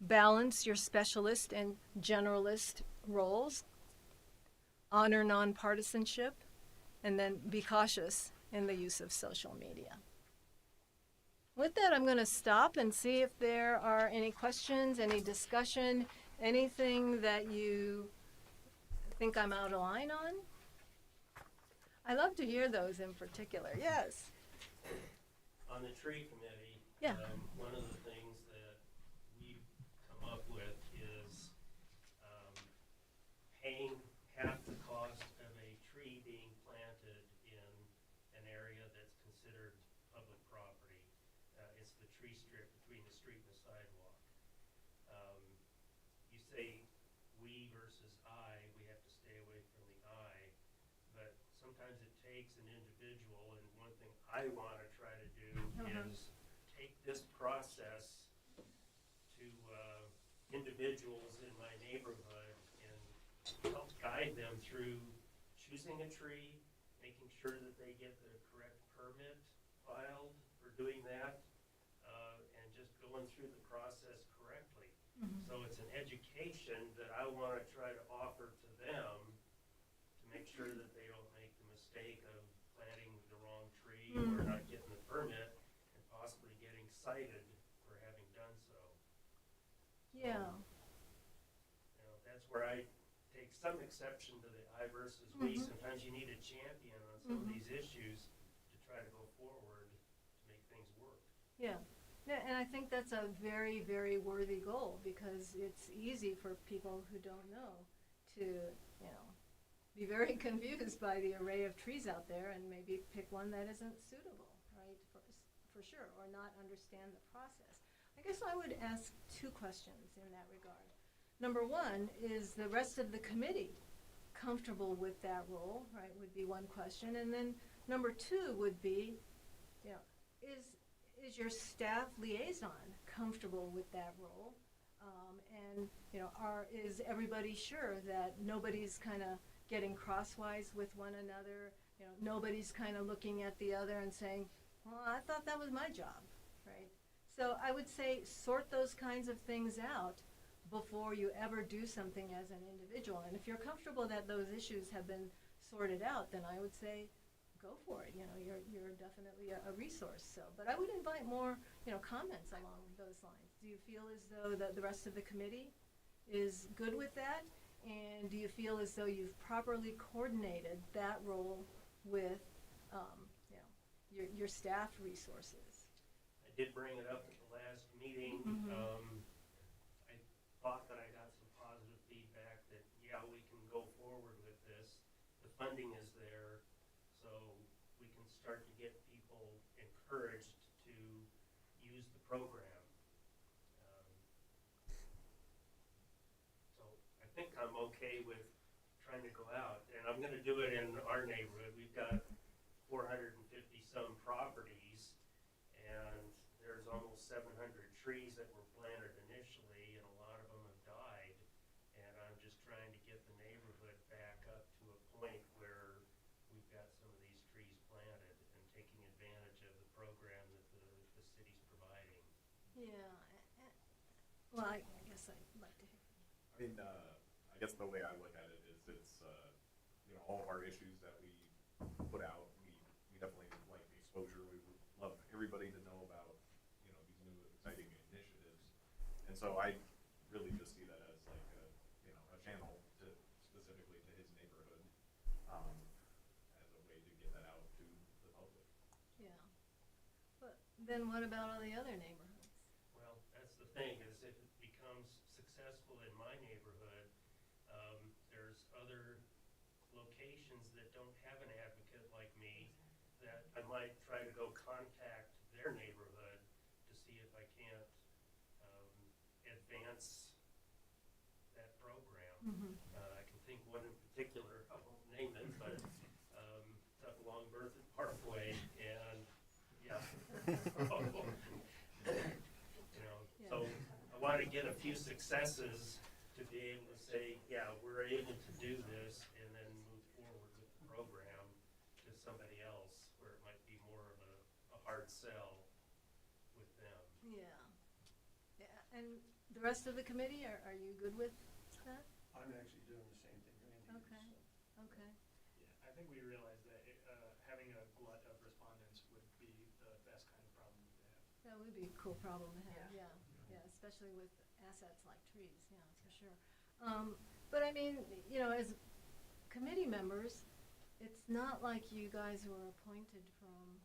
Balance your specialist and generalist roles. Honor nonpartisanship. And then be cautious in the use of social media. With that, I'm going to stop and see if there are any questions, any discussion, anything that you think I'm out of line on. I love to hear those in particular. Yes. On the tree committee, Yeah. One of the things that we've come up with is paying half the cost of a tree being planted in an area that's considered public property. It's the tree strip between the street and the sidewalk. You say we versus I, we have to stay away from the I, but sometimes it takes an individual, and one thing I want to try to do is take this process to individuals in my neighborhood and help guide them through choosing a tree, making sure that they get the correct permit filed for doing that, and just going through the process correctly. So it's an education that I want to try to offer to them to make sure that they don't make the mistake of planting the wrong tree or not getting the permit and possibly getting cited for having done so. Yeah. You know, that's where I take some exception to the I versus we. Sometimes you need a champion on some of these issues to try to go forward to make things work. Yeah. Yeah, and I think that's a very, very worthy goal, because it's easy for people who don't know to, you know, be very confused by the array of trees out there and maybe pick one that isn't suitable, right, for sure, or not understand the process. I guess I would ask two questions in that regard. Number one, is the rest of the committee comfortable with that role, right, would be one question. And then number two would be, you know, is your staff liaison comfortable with that role? And, you know, is everybody sure that nobody's kind of getting crosswise with one another? You know, nobody's kind of looking at the other and saying, well, I thought that was my job, right? So I would say sort those kinds of things out before you ever do something as an individual. And if you're comfortable that those issues have been sorted out, then I would say go for it. You know, you're definitely a resource. So, but I would invite more, you know, comments along those lines. Do you feel as though the rest of the committee is good with that? And do you feel as though you've properly coordinated that role with, your staff resources? I did bring it up at the last meeting. I thought that I got some positive feedback that, yeah, we can go forward with this. The funding is there, so we can start to get people encouraged to use the program. So I think I'm okay with trying to go out, and I'm gonna do it in our neighborhood. We've got 450 some properties, and there's almost 700 trees that were planted initially, and a lot of them have died. And I'm just trying to get the neighborhood back up to a point where we've got some of these trees planted and taking advantage of the program that the city's providing. Yeah. Well, I guess I'd like to hear. I mean, I guess the way I look at it is it's, all of our issues that we put out, we definitely like the exposure. We would love everybody to know about, these new exciting initiatives. And so I really just see that as like a channel to specifically to his neighborhood, as a way to get that out to the public. Yeah. But then what about all the other neighborhoods? Well, that's the thing, is if it becomes successful in my neighborhood, there's other locations that don't have an advocate like me that I might try to go contact their neighborhood to see if I can't advance that program. I can think one in particular, I won't name it, but it's up along Berthoud Parkway, and yeah. So I want to get a few successes to be able to say, yeah, we're able to do this, and then move forward with the program to somebody else where it might be more of a hard sell with them. Yeah. Yeah. And the rest of the committee, are you good with that? I'm actually doing the same thing Randy Okay. is, so. Okay. Yeah, I think we realize that having a glut of respondents would be the best kind of problem to have. That would be a cool problem to have, yeah. Yeah, especially with assets like trees, yeah, for sure. But I mean, as committee members, it's not like you guys were appointed from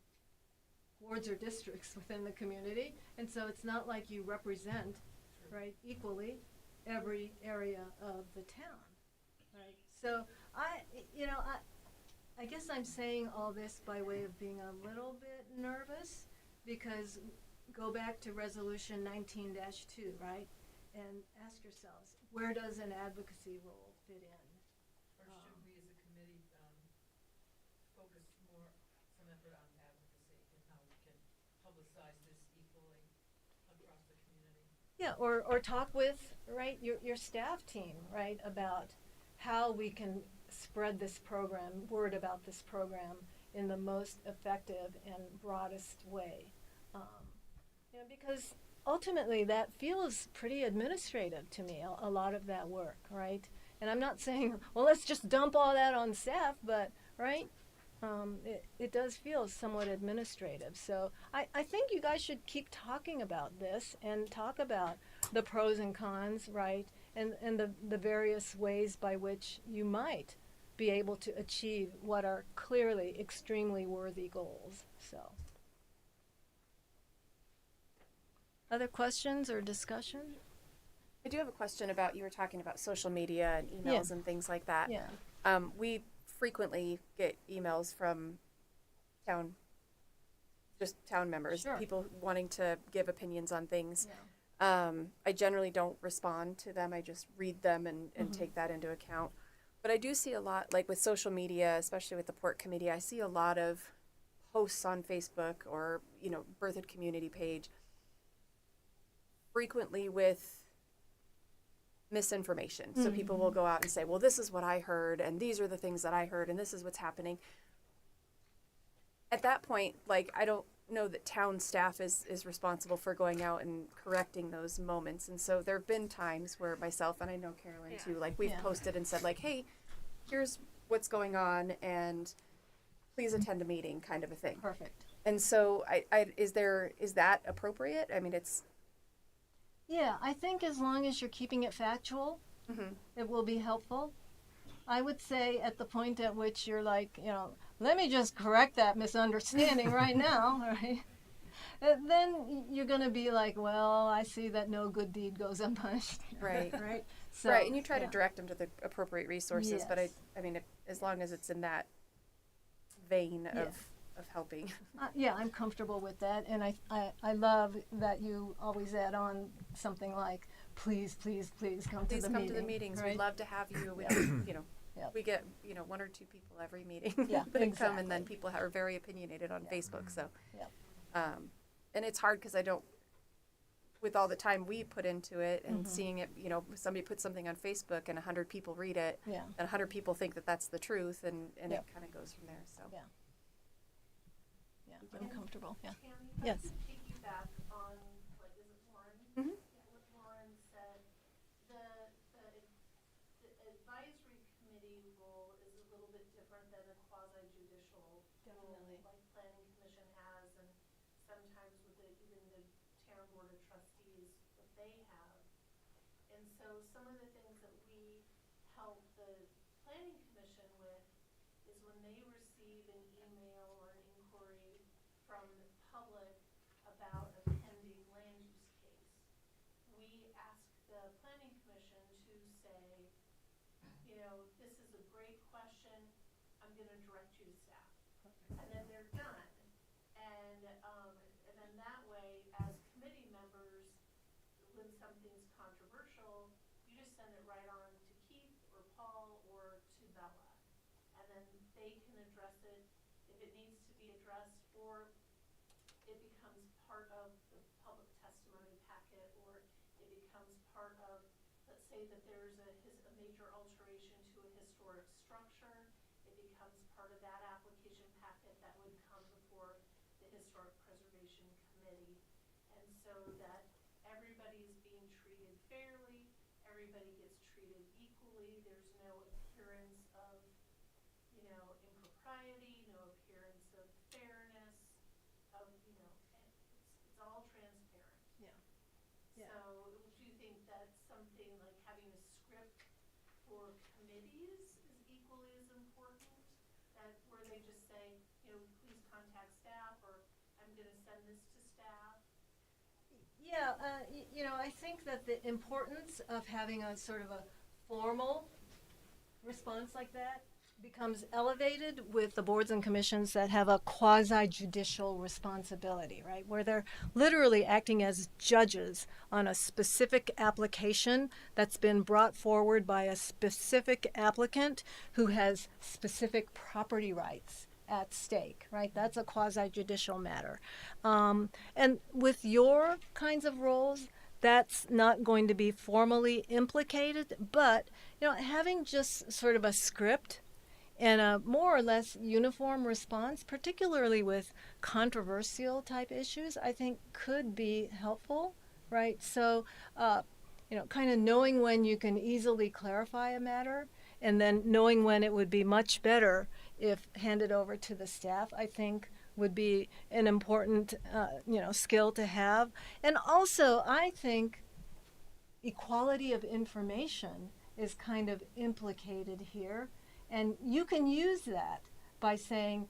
wards or districts within the community, and so it's not like you represent, right, equally every area of the town, right? So I guess I'm saying all this by way of being a little bit nervous, because go back to resolution 19-2, right? And ask yourselves, where does an advocacy role fit in? Or should we as a committee, focus more, some effort on advocacy and how we can publicize this equally across the community? Yeah, or talk with, right, your staff team, right, about how we can spread this program, word about this program in the most effective and broadest way. Because ultimately that feels pretty administrative to me, a lot of that work, right? And I'm not saying, well, let's just dump all that on staff, but, right, it does feel somewhat administrative. So I think you guys should keep talking about this and talk about the pros and cons, right? And the various ways by which you might be able to achieve what are clearly extremely worthy goals. So, other questions or discussion? I do have a question about, you were talking about social media and emails and things like that. Yeah. We frequently get emails from town members, Sure. people wanting to give opinions on things. Yeah. I generally don't respond to them. I just read them and take that into account. But I do see a lot, like with social media, especially with the Port Committee, I see a lot of posts on Facebook or, Berthoud community page, frequently with misinformation. So people will go out and say, well, this is what I heard, and these are the things that I heard, and this is what's happening. At that point, I don't know that town staff is responsible for going out and correcting those moments. And so there have been times where myself, and I know Carolyn too, we've posted and said hey, here's what's going on, and please attend a meeting, kind of a thing. Perfect. And so is that appropriate? I mean, it's... Yeah, I think as long as you're keeping it factual it will be helpful. I would say at the point at which you're like, let me just correct that misunderstanding right now, right? Then you're going to be like, well, I see that no good deed goes unpunished. Right. Right. So, Right, and you try to yeah. direct them to the appropriate resources, but Yes. I mean, as long as it's in that vein Yeah. of helping. Yeah, I'm comfortable with that, and I love that you always add on something like, please, please, please come Please to the come meeting. to the meetings. Right? We'd love to have you. We, Yep. we get, 1 or 2 people every meeting Yeah, that come, and then exactly. people are very opinionated on Facebook. So, Yep. And it's hard because I don't, with all the time we put into it and Mm-hmm. seeing it, somebody puts something on Facebook and 100 people read it, Yeah. and 100 people think that that's the truth, and Yep. it kind of goes from there. So. Yeah. Yeah, I'm comfortable. Yeah. Tammy, if I Yes. could piggyback on, what, is it Lauren? Mhm. What Lauren said, the advisory committee role is a little bit different than a quasi-judicial role, Definitely. like planning commission has, and sometimes with even the town board of trustees, what they have. And so some of the things that we help the planning commission with is when they receive an email or an inquiry from the public about a pending land use case, we ask the planning commission to say, this is a great question, I'm gonna direct you to staff. And then they're done. And then that way, as committee members, when something's controversial, you just send it right on to Keith or Paul or to Bella. And then they can address it if it needs to be addressed, or it becomes part of the public testimony packet, or it becomes part of, let's say that there's a major alteration to a historic structure, it becomes part of that application packet that would come before the Historic Preservation Committee. And so that everybody's being treated fairly, everybody gets treated equally, there's no appearance of, impropriety, no appearance of fairness, it's all transparent. Yeah. Yeah. So do you think that something like having a script for committees is equally as important? That where they just say, please contact staff, or I'm gonna send this to staff? Yeah, I think that the importance of having a sort of a formal response like that becomes elevated with the boards and commissions that have a quasi-judicial responsibility, right? Where they're literally acting as judges on a specific application that's been brought forward by a specific applicant who has specific property rights at stake, right? That's a quasi-judicial matter. And with your kinds of roles, that's not going to be formally implicated, but having just sort of a script and a more or less uniform response, particularly with controversial type issues, I think could be helpful, right? So, kind of knowing when you can easily clarify a matter, and then knowing when it would be much better if handed over to the staff, I think would be an important, skill to have. And also, I think equality of information is kind of implicated here. And you can use that by saying,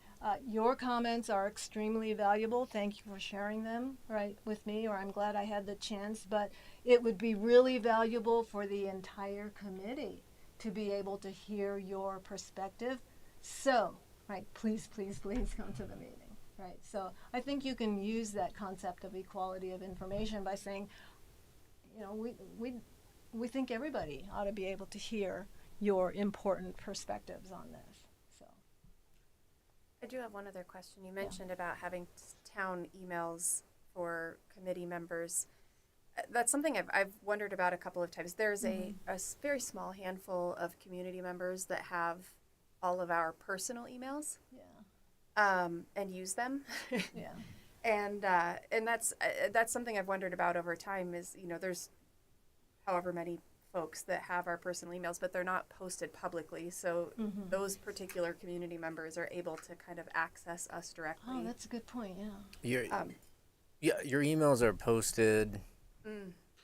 your comments are extremely valuable. Thank you for sharing them, right, with me, or I'm glad I had the chance. But it would be really valuable for the entire committee to be able to hear your perspective. So, right, please, please, please come to the meeting, right? So I think you can use that concept of equality of information by saying, we think everybody ought to be able to hear your important perspectives on this. So I do have one other question. You mentioned about having town emails for committee members. That's something I've wondered about a couple of times. There's a very small handful of community members that have all of our personal emails and use them. yeah. And that's something I've wondered about over time is, there's however many folks that have our personal emails, but they're not posted publicly. So those particular community members are able to kind of access us directly. Oh, that's a good point. Yeah. Your emails are posted.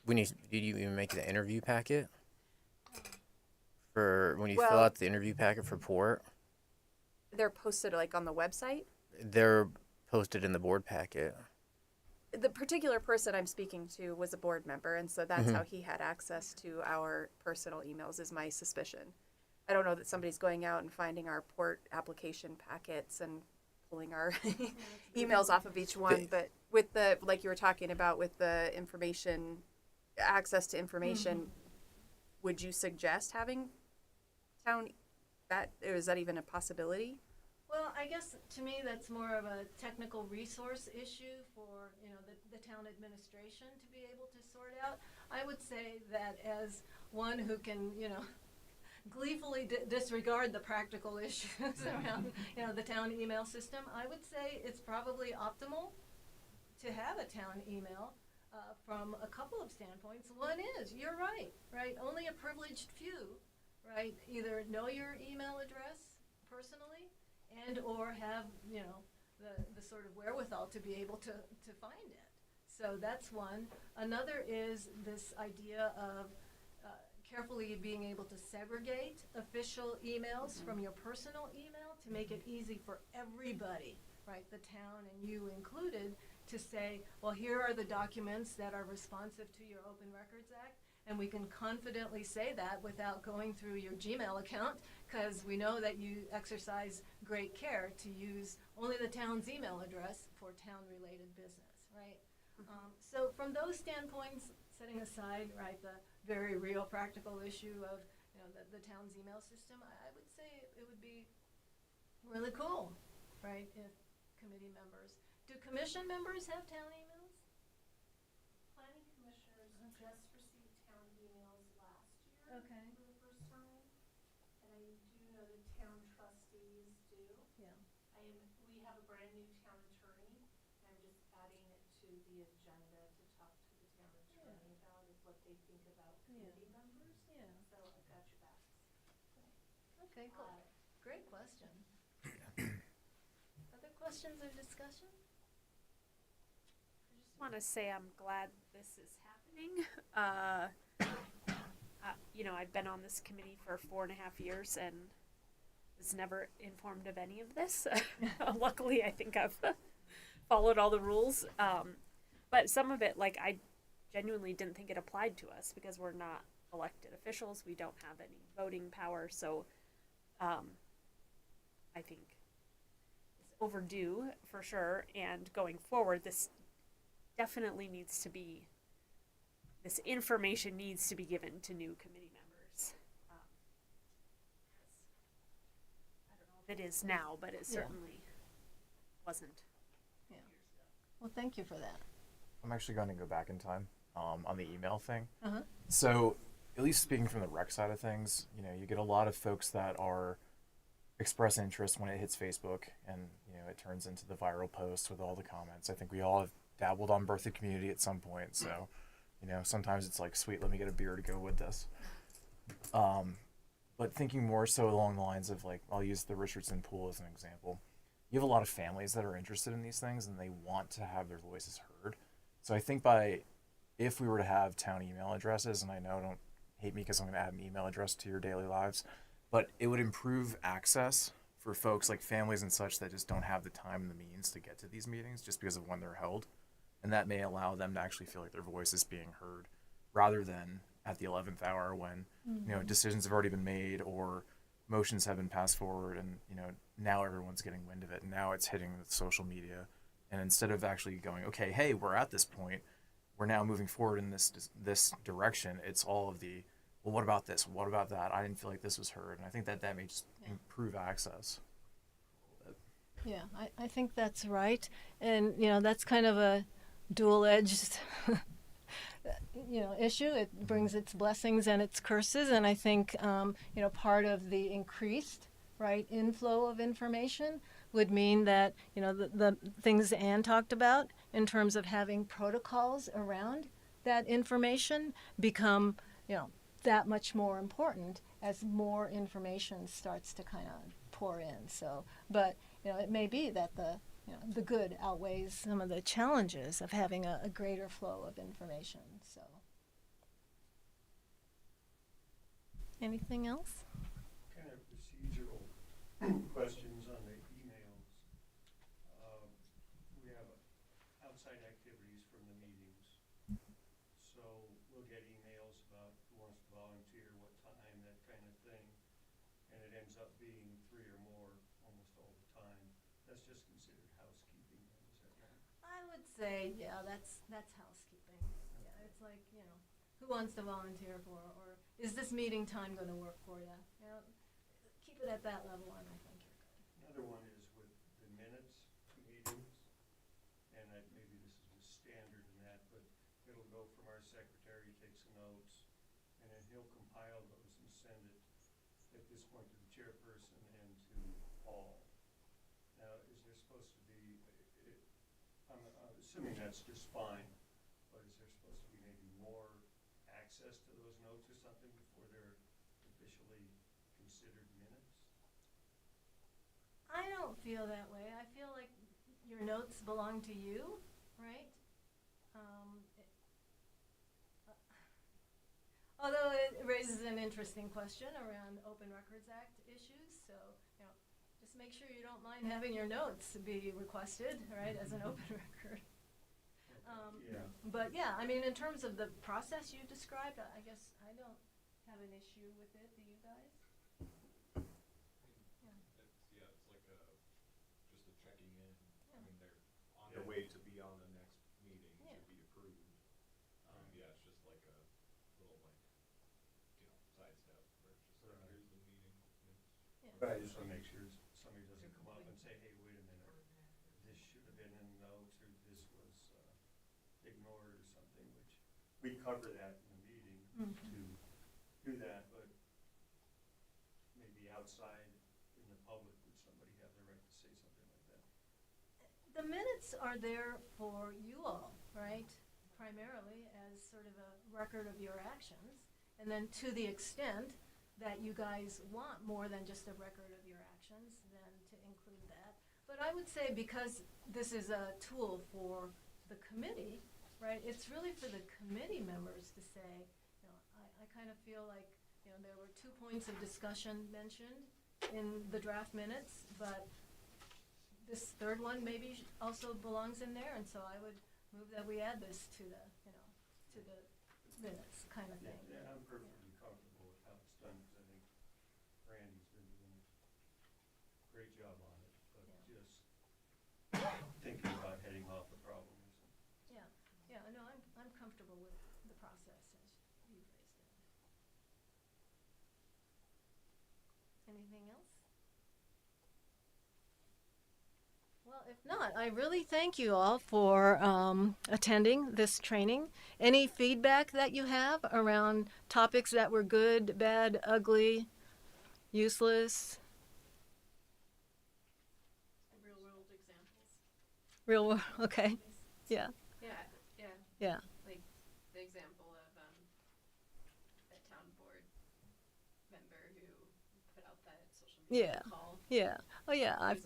Did you even make the interview packet? for when you fill Well- out the interview packet for Port. They're posted like on the website. They're posted in the board packet. The particular person I'm speaking to was a board member, and so that's Mhm. how he had access to our personal emails, is my suspicion. I don't know that somebody's going out and finding our port application packets and pulling our emails off of each one, but with the, like you were talking about, with the information, access to information, would you suggest having town, is that even a possibility? Well, I guess to me that's more of a technical resource issue for, you know, the town administration to be able to sort out. I would say that as one who can, you know, gleefully disregard the practical issues around, you know, the town email system, I would say it's probably optimal to have a town email from a couple of standpoints. One is, you're right? Only a privileged few, right, either know your email address personally and or have, you know, the sort of wherewithal to be able to find it. So that's one. Another is this idea of carefully being able to segregate official emails from your personal email to make it easy for everybody, right, the town and you included, to say, well, here are the documents that are responsive to your Open Records Act, and we can confidently say that without going through your Gmail account, because we know that you exercise great care to use only the town's email address for town-related business, right? So from those standpoints, setting aside, right, the very real practical issue of, you know, the town's email system, I would say it would be really cool, right, if committee members, do commission members have town emails? Planning commissioners just received town emails last year Okay. for the first time, and I do know that town trustees do. Yeah. We have a brand new town attorney, and I'm just adding it to the agenda to talk to the town attorney about what they think about committee members. Yeah. So I've got your back. Okay, cool. Great question. Other questions or discussion? I just want to say I'm glad this is happening. You know, I've been on this committee for 4.5 years and was never informed of any of this. Luckily, I think I've followed all the rules. But some of it, like, I genuinely didn't think it applied to us because we're not elected officials. We don't have any voting power. So I think it's overdue for sure. And going forward, this definitely needs to be, this information needs to be given to new committee members. I don't know if it is now, but it certainly wasn't. Yeah. Well, thank you for that. I'm actually going to go back in time on the email thing. Uh-huh. So, at least speaking from the rec side of things, you know, you get a lot of folks that are express interest when it hits Facebook, and you know, it turns into the viral post with all the comments. I think we all have dabbled on Birth of Community at some point, so you know, sometimes it's like, sweet, let me get a beer to go with this. But thinking more so along the lines of, like, I'll use the Richardson Pool as an example. You have a lot of families that are interested in these things and they want to have their voices heard. So I think if we were to have town email addresses, and I know, don't hate me because I'm going to add an email address to your daily lives, but it would improve access for folks like families and such that just don't have the time and the means to get to these meetings just because of when they're held. And that may allow them to actually feel like their voice is being heard rather than at the 11th hour when, you know, decisions have already been made or motions have been passed forward and, you know, now everyone's getting wind of it and now it's hitting the social media. And instead of actually going, okay, hey, we're at this point, we're now moving forward in this direction, it's all of the, well, what about this? What about that? I didn't feel like this was heard. And I think that may just improve access. Yeah, I think that's right. And, you know, that's kind of a dual-edged you know, issue. It brings its blessings and its curses, and I think you know, part of the increased inflow of information would mean that, you know, the things Anne talked about in terms of having protocols around that information become, you know, that much more important as more information starts to kind of pour in. So, but you know, it may be that the good outweighs some of the challenges of having a greater flow of information. So, anything else? Kind of procedural questions on the emails. We have outside activities from the meetings. So we'll get emails about who wants to volunteer, what time, that kind of thing. And it ends up being 3 or more almost all the time. That's just considered housekeeping, then, is that right? I would say, yeah, that's housekeeping. Yeah, it's like, you know, who wants to volunteer for, or is this meeting time going to work for you? You know, keep it at that level, and I think you're good. Another one is with the minutes meetings, and maybe this is just standard in that, but it'll go from our secretary, takes notes, and then he'll compile those and send it at this point to the chairperson and to Paul. Now, is there supposed to be, I'm assuming that's just fine, but is there supposed to be maybe more access to those notes or something before they're officially considered minutes? I don't feel that way. I feel like your notes belong to you, right? Although it raises an interesting question around Open Records Act issues, so, you know, just make sure you don't mind having your notes be requested, right, as an open record. Yeah. But yeah, I mean, in terms of the process you described, I guess I don't have an issue with it. Do you guys? It's like just a checking in. Yeah. I mean, they're on their way to be on the next meeting Yeah. to be approved. It's just like a little sidestep where it's just like, here's the meeting. Yeah. But I just want to make sure somebody doesn't come up and say, hey, wait a minute, this should have been in the notes, or this was ignored or something, which we cover that in the meeting to do that, but maybe outside in the public, would somebody have the right to say something like that? The minutes are there for you all, right? Primarily as sort of a record of your actions. And then to the extent that you guys want more than just a record of your actions, then to include that. But I would say because this is a tool for the committee, right, it's really for the committee members to say, you know, I kind of feel like, you know, there were 2 points of discussion mentioned in the draft minutes, but this third one maybe also belongs in there, and so I would move that we add this to the, you know, to the minutes kind of thing. Yeah, I'm perfectly comfortable with how it's done, because I think Randy's been doing a great job on it, but just thinking about heading off the problem or something. Yeah, no, I'm comfortable with the process as you phrased it. Anything else? Well, if not, I really thank you all for attending this training. Any feedback that you have around topics that were good, bad, ugly, useless? Real world examples. Real world, okay. Yeah, Yeah, yeah. like the example of a town board member who put out that social media Yeah. call. Yeah. Oh, yeah. There's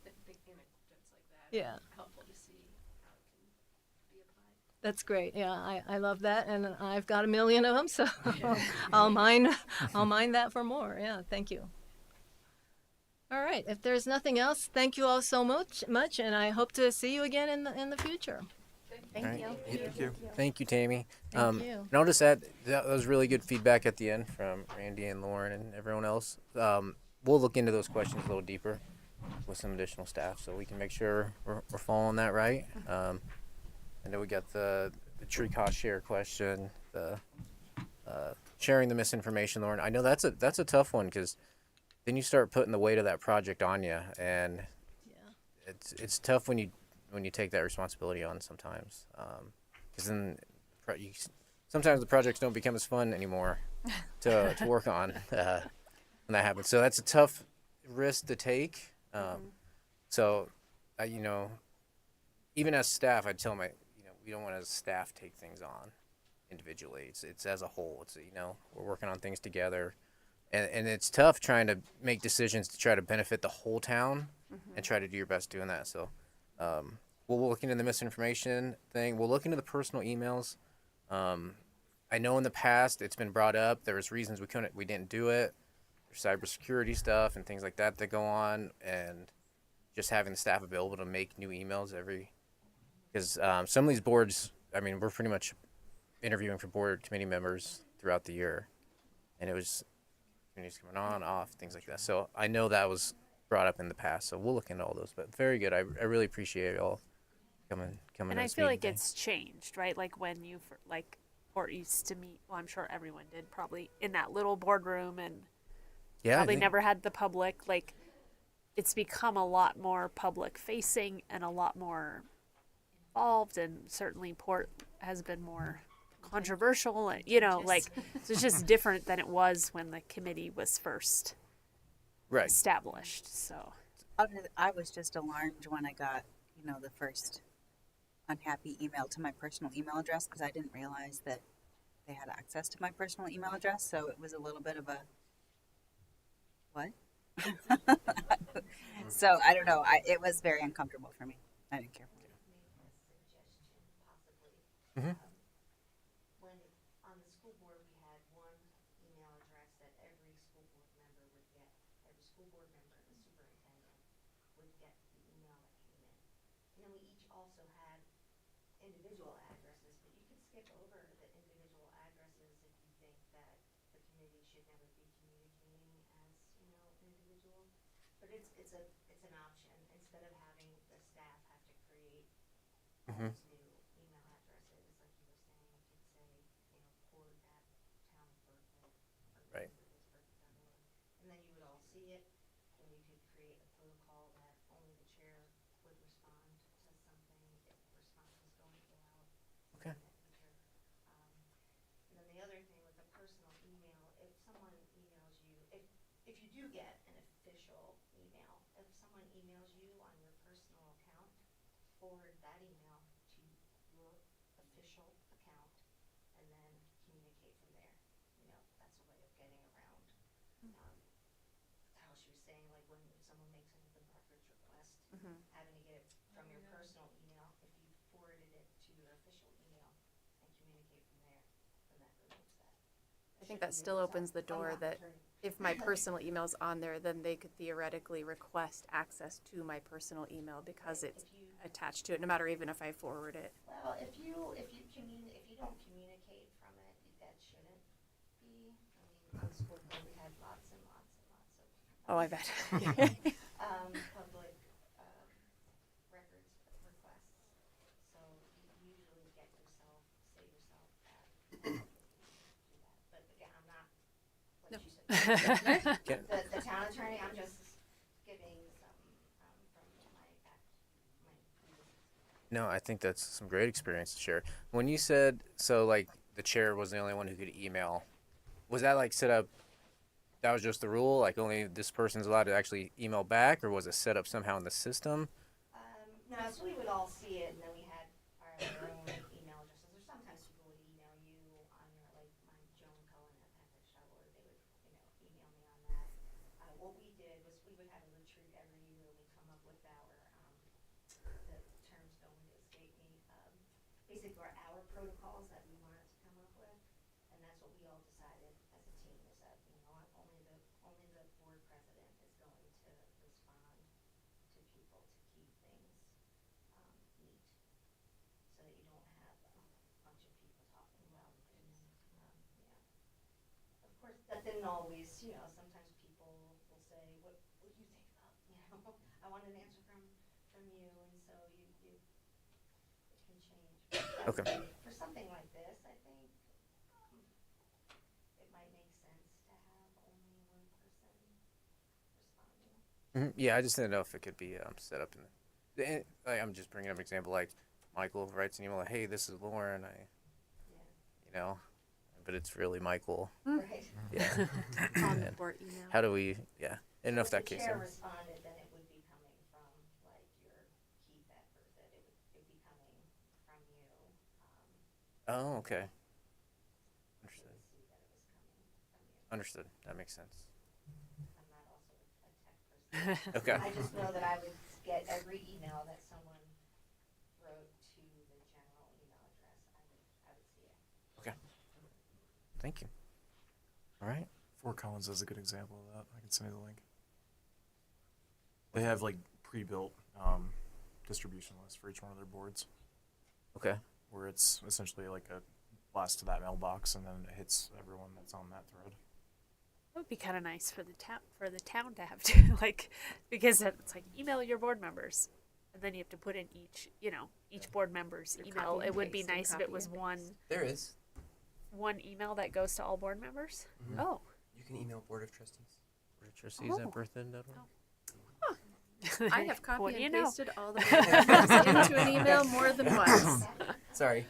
big anecdotes like that. Yeah. Helpful to see how it can be applied. That's great. Yeah, I love that, and I've got a million of them, so I'll mine that for more. Yeah, thank you. All right. If there's nothing else, thank you all so much, and I hope to see you again in the future. Thank Right. you. Thank you. Thank you, Tammy. Thank you. And I'll just add that was really good feedback at the end from Randy and Lauren and everyone else. We'll look into those questions a little deeper with some additional staff, so we can make sure we're following that right. I know we got the tree cost share question, the sharing the misinformation, Lauren. I know that's a tough one, because then you start putting the weight of that project on you, and Yeah. it's tough when you take that responsibility on sometimes, because then sometimes the projects don't become as fun anymore to work on when that happens. So that's a tough risk to take. So, even as staff, I'd tell we don't want as staff take things on individually. It's as a whole. It's we're working on things together, and it's tough trying to make decisions to try to benefit the whole town and try to do your best doing that. So. We'll look into the misinformation thing. We'll look into the personal emails. I I know in the past it's been brought up. There was reasons we didn't do it. There's cybersecurity stuff and things like that that go on, and just having the staff available to make new emails because some of these boards, I mean, we're pretty much interviewing for board committee members throughout the year, and it was committees coming on, off, things like that. So I know that was brought up in the past, so we'll look into all those. But very good. I really appreciate y'all coming. And to I this feel meeting like today. it's changed, right? Like when you like Port used to meet. Well, I'm sure everyone did probably in that little boardroom, and yeah, probably never had the public. Like it's become a lot more public facing and a lot more involved, and certainly Port has been more controversial. And, you know, like so it's just different than it was when the committee was first right. established. So I was just alarmed when I got, the first unhappy email to my personal email address because I didn't realize that they had access to my personal email address. So it was a little bit of a what? So I don't know. It was very uncomfortable for me. I didn't care. Mm-hmm. When on the school board we had one email address that every school board member would get. Every school board member and the superintendent would get the email that came in. And then we each also had individual addresses, but you could skip over the individual addresses if you think that the committee should never be communicating as, individual. But it's an option instead of having the staff have to create Mm-hmm. those new email addresses, like you were saying. You could say, port@townofberkeley or Right. Pittsburgh.org, and then you would all see it, and you could create a protocol that only the chair would respond to something if the response was going to go out. Okay. And then the other thing with the personal email, if someone emails you, if you do get an official email, if someone emails you on your personal account, forward that email to your official account and then communicate from there. That's a way of getting around how she was saying, like when someone makes an open records request, having to get it from your personal email. If you forwarded it to your official email and communicate from there, then that removes that. I think that still opens the door that if my personal email's on there, then they could theoretically request access to my personal email because it's attached to it, no matter even if I forward it. Well, if you don't communicate from it, that shouldn't be. I mean, on school board we had lots and lots and lots of Oh, I bet. public records requests. So you usually save yourself that. Do that. But again, I'm not what you said. The town attorney, I'm just giving some from my No, I think that's some great experience to share. When you said, so like the chair was the only one who could email, was that like set up, that was just the rule? Like only this person's allowed to actually email back, or was it set up somehow in the system? No, so we would all see it, and then we had our own email addresses. Or sometimes people would email you on your, like, my Joan Cullen at Patrick Shovel, they would, email me on that. What we did was we would have a retreat every year. We come up with our, the terms don't escape me, basically our protocols that we wanted to come up with, and that's what we all decided as a team, is that, only the board president is going to respond to people to keep things neat, so that you don't have a bunch of people talking about things. Of course, that didn't always, sometimes people will say, what do you think about, I want an answer from you, and so it can change. Okay. For something like this, I think it might make sense to have only one person responding. Yeah, I just didn't know if it could be set up in the, like, I'm just bringing up an example, like Michael writes an email like, hey, this is Lauren, but it's really Michael. Right. Yeah. On the And board email. how do we, yeah, I didn't know if that If the case. chair responded, then it would be coming from, like, your Keith effort, that it would be coming from you. Oh, okay. You Understood. would see that it was coming from you. Understood. That makes sense. I'm not also a tech person. Okay. I just know that I would get every email that someone wrote to the general email address. I would see it. Okay. thank you. All right. Fort Collins is a good example of that. I can send you the link. They have like pre-built distribution lists for each one of their boards, Okay. where it's essentially like a blast to that mailbox, and then it hits everyone that's on that thread. That would be kind of nice for the town to have to like, because it's like email your board members, and then you have to put in each board member's You're email. copy It and would be pasting, nice if copy it was and There is. one email that goes to all board members. Mhm. Oh, You can email Board of Trustees. Board of Trustees Oh. at bertha.org. I have What copied do you and know? pasted all the board members into an email more than once. Sorry.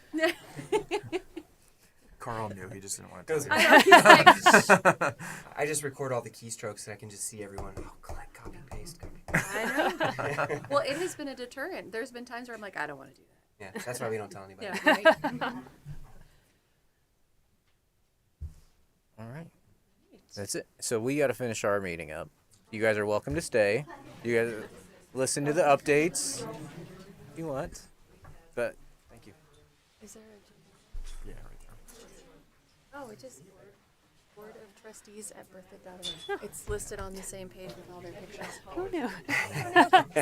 Carl knew, he just didn't want to Goes- tell I you. know, he's like, I just record all the keystrokes and I can just see everyone. Oh, click, copy, paste, copy, paste. I know. Well, it has been a deterrent. There's been times where I'm like, I don't want to do that. Yeah, that's why we don't tell anybody. Yeah, right? All right. That's it. So we got to finish our meeting up. You guys are welcome to stay. You guys listen to the updates if you want. But thank you. Is there a... Yeah, right there. Oh, it just Board of Trustees at bertha.org. It's listed on the same page with all their pictures. who knew?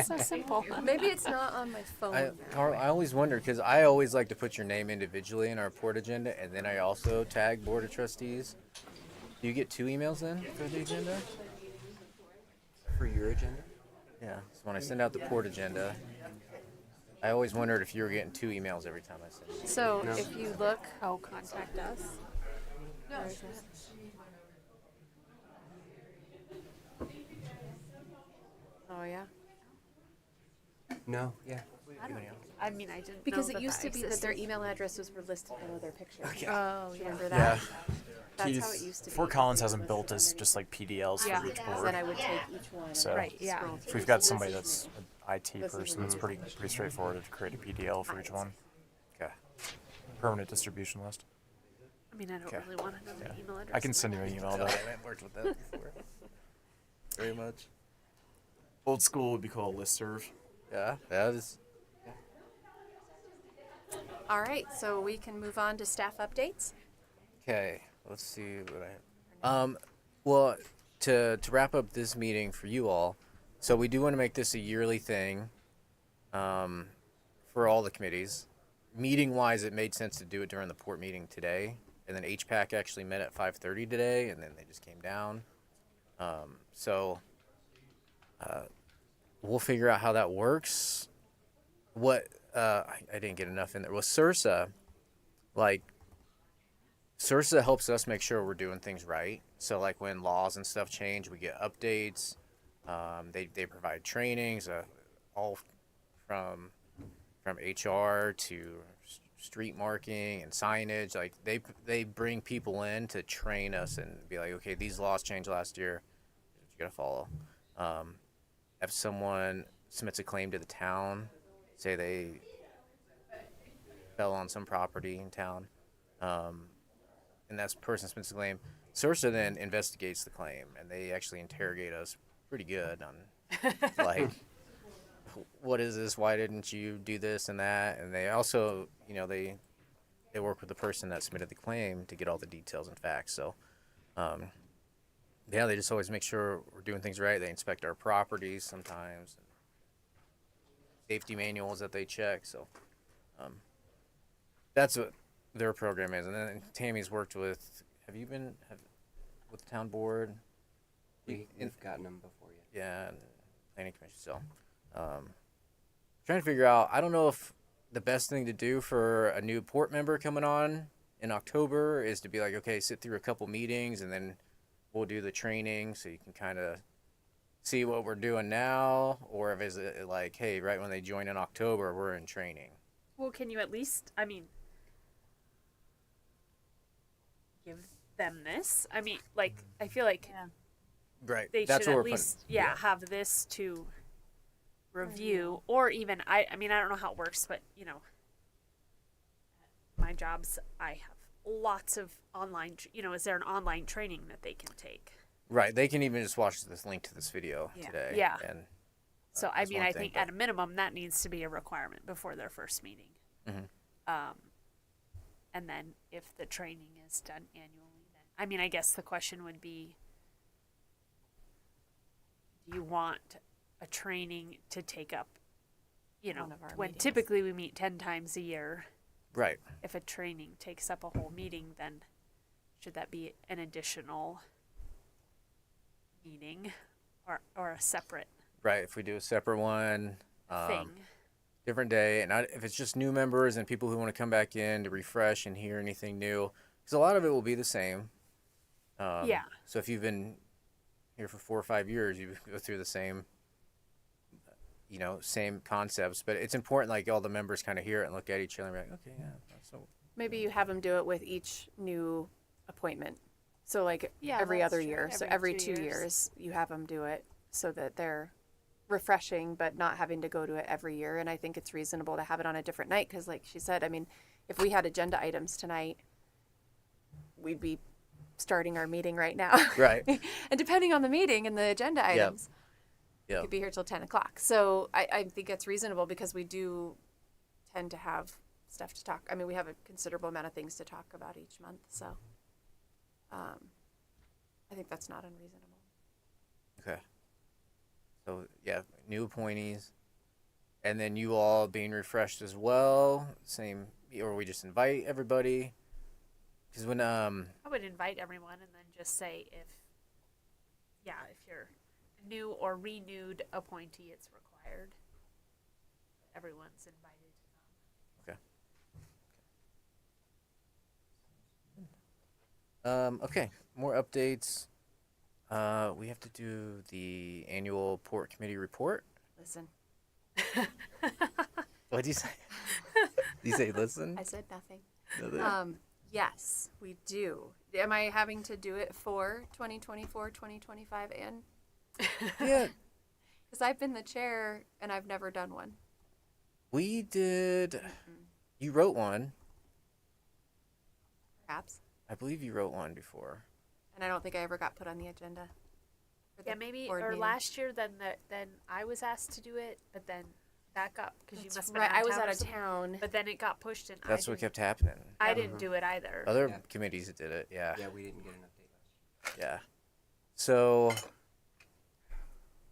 So simple. Maybe it's not on my phone. Carl, I always wonder because I always like to put your name individually in our port agenda, and then I also tag Board of Trustees. Do you get 2 emails then for the agenda? For your agenda? Yeah. So when I send out the port agenda, I always wondered if you were getting 2 emails every time I send it. So No. if you look, Oh, contact us. where is that? Oh yeah. No, yeah. I mean, I didn't Because know it used to be that their existed. email addresses were listed below their picture. Oh, Do you yeah. remember Yeah. that? That's how it used to be. Fort Collins has them built as just like PDLs Yeah. for each Because board. then I would take each one. and So- Right, yeah. scroll If through. we've got somebody that's an IT This is person, it's pretty straightforward to create a PDL for each one. Okay. Permanent distribution list. I mean, I don't Okay. really want another Yeah. email address. I can send you an email. I Though. haven't worked with that before. Very much. Old school would be called listserv. Yeah. That is. All right, so we can move on to staff updates. Okay, let's see what I. Well, to wrap up this meeting for you all, so we do want to make this a yearly thing, for all the committees. Meeting wise, it made sense to do it during the port meeting today, and then HPAC actually met at 5:30 today, and then they just came down. So we'll figure out how that works. What I didn't get enough in there. Well, CIRSA, CIRSA helps us make sure we're doing things right. So like when laws and stuff change, we get updates. They provide trainings, all from HR to street marking and signage. Like they bring people in to train us and be like, okay, these laws changed last year. You gotta follow. If someone submits a claim to the town, say they fell on some property in town, and that person submits a claim, CIRSA then investigates the claim, and they actually interrogate us pretty good on, like, what is this? Why didn't you do this and that? And they also, they work with the person that submitted the claim to get all the details and facts. So, they just always make sure we're doing things right. They inspect our properties sometimes. Safety manuals that they check. So that's what their program is. And then Tammy's worked with. Have you been with the town board? We've gotten them before yet. Yeah, and planning commission. So trying to figure out. I don't know if the best thing to do for a new port member coming on in October is to be like, okay, sit through a couple meetings and then we'll do the training so you can kind of see what we're doing now, or if it's like, hey, right when they join in October, we're in training. Well, can you at least, give them this? I mean, I feel like Right. they That's should what at we're least, putting. have this to review, or even, I don't know how it works, but, my jobs, I have lots of online, is there an online training that they can take? Right. They can even just watch this link to this video Yeah. today. Yeah. And So, that's one I thing, think but- at a minimum, that needs to be a requirement before their first meeting. Mhm. And then if the training is done annually, I mean, I guess the question would be, do you want a training to take up, you know, One of our when meetings. typically we meet 10 times a year? Right. If a training takes up a whole meeting, then should that be an additional meeting or a separate Right. If we do a separate one, thing? different day, and if it's just new members and people who want to come back in to refresh and hear anything new, because a lot of it will be the same. Yeah. So if you've been here for 4 or 5 years, you go through the same, same concepts. But it's important, like all the members kind of hear it and look at each other and be like, okay, yeah, so Maybe you have them do it with each new appointment. So like Yeah, every that's other true. year. So Every every 2 2 years. years you have them do it so that they're refreshing but not having to go to it every year. And I think it's reasonable to have it on a different night because like she said, I mean, if we had agenda items tonight, we'd be starting our meeting right now. Right. And depending on the meeting and the agenda items, Yeah. could be here till 10 o'clock. So I think it's reasonable because we do tend to have stuff to talk. I mean, we have a considerable amount of things to talk about each month. So I think that's not unreasonable. Okay. So yeah, new appointees, and then you all being refreshed as well. Same, or we just invite everybody. Because when I would invite everyone and then just say if you're a new or renewed appointee, it's required. Everyone's invited to come. Okay, more updates. We have to do the annual port committee report. Listen, What did you say? Did you say listen? I said nothing. Nothing? Yes, we do. Am I having to do it for 2024, 2025, and? Yeah. Because I've been the chair and I've never done one. We did. You wrote one. Perhaps. I believe you wrote one before. And I don't think I ever got put on the agenda. for the Yeah, maybe board or meeting. last year then I was asked to do it, but then back up because you That's must have been right. out I was of out of something. town. But then it got pushed and That's I what didn't, kept happening. I didn't do it either. Other Yeah. committees did it. Yeah. Yeah, we didn't get an update last year. Yeah. So,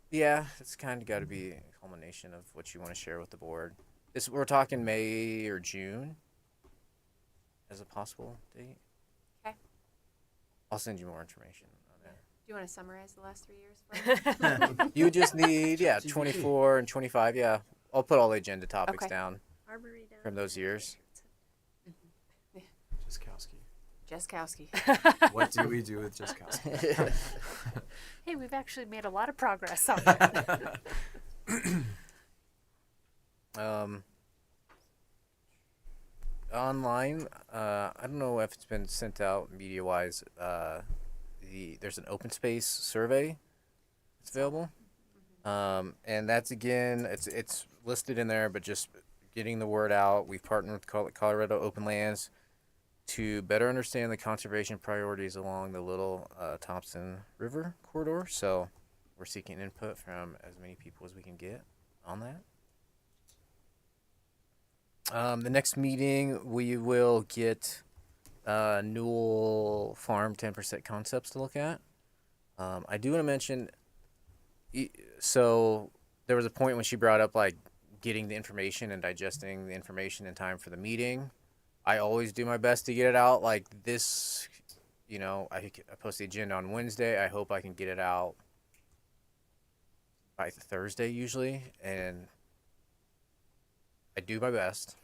yeah, it's kind of got to be a culmination of what you want to share with the board. We're talking May or June as a possible date. Okay. I'll send you more information on that. Do you want to summarize the last 3 years for me? You just need, GPT. 24 and 25. Yeah. I'll put all the agenda topics Okay. down Armory down from those there. years. Jaskowski. Jeskowski. What do we do with Jaskowski? Hey, we've actually made a lot of progress on that. Online, I don't know if it's been sent out media wise. There's an open space survey that's available. And that's again, it's listed in there, but just getting the word out. We've partnered with Colorado Open Lands to better understand the conservation priorities along the Little Thompson River corridor. So we're seeking input from as many people as we can get on that. The next meeting, we will get Newell Farm 10% concepts to look at. I do want to mention, so there was a point when she brought up like getting the information and digesting the information in time for the meeting. I always do my best to get it out like this. I post the agenda on Wednesday. I hope I can get it out by Thursday usually, and I do my best.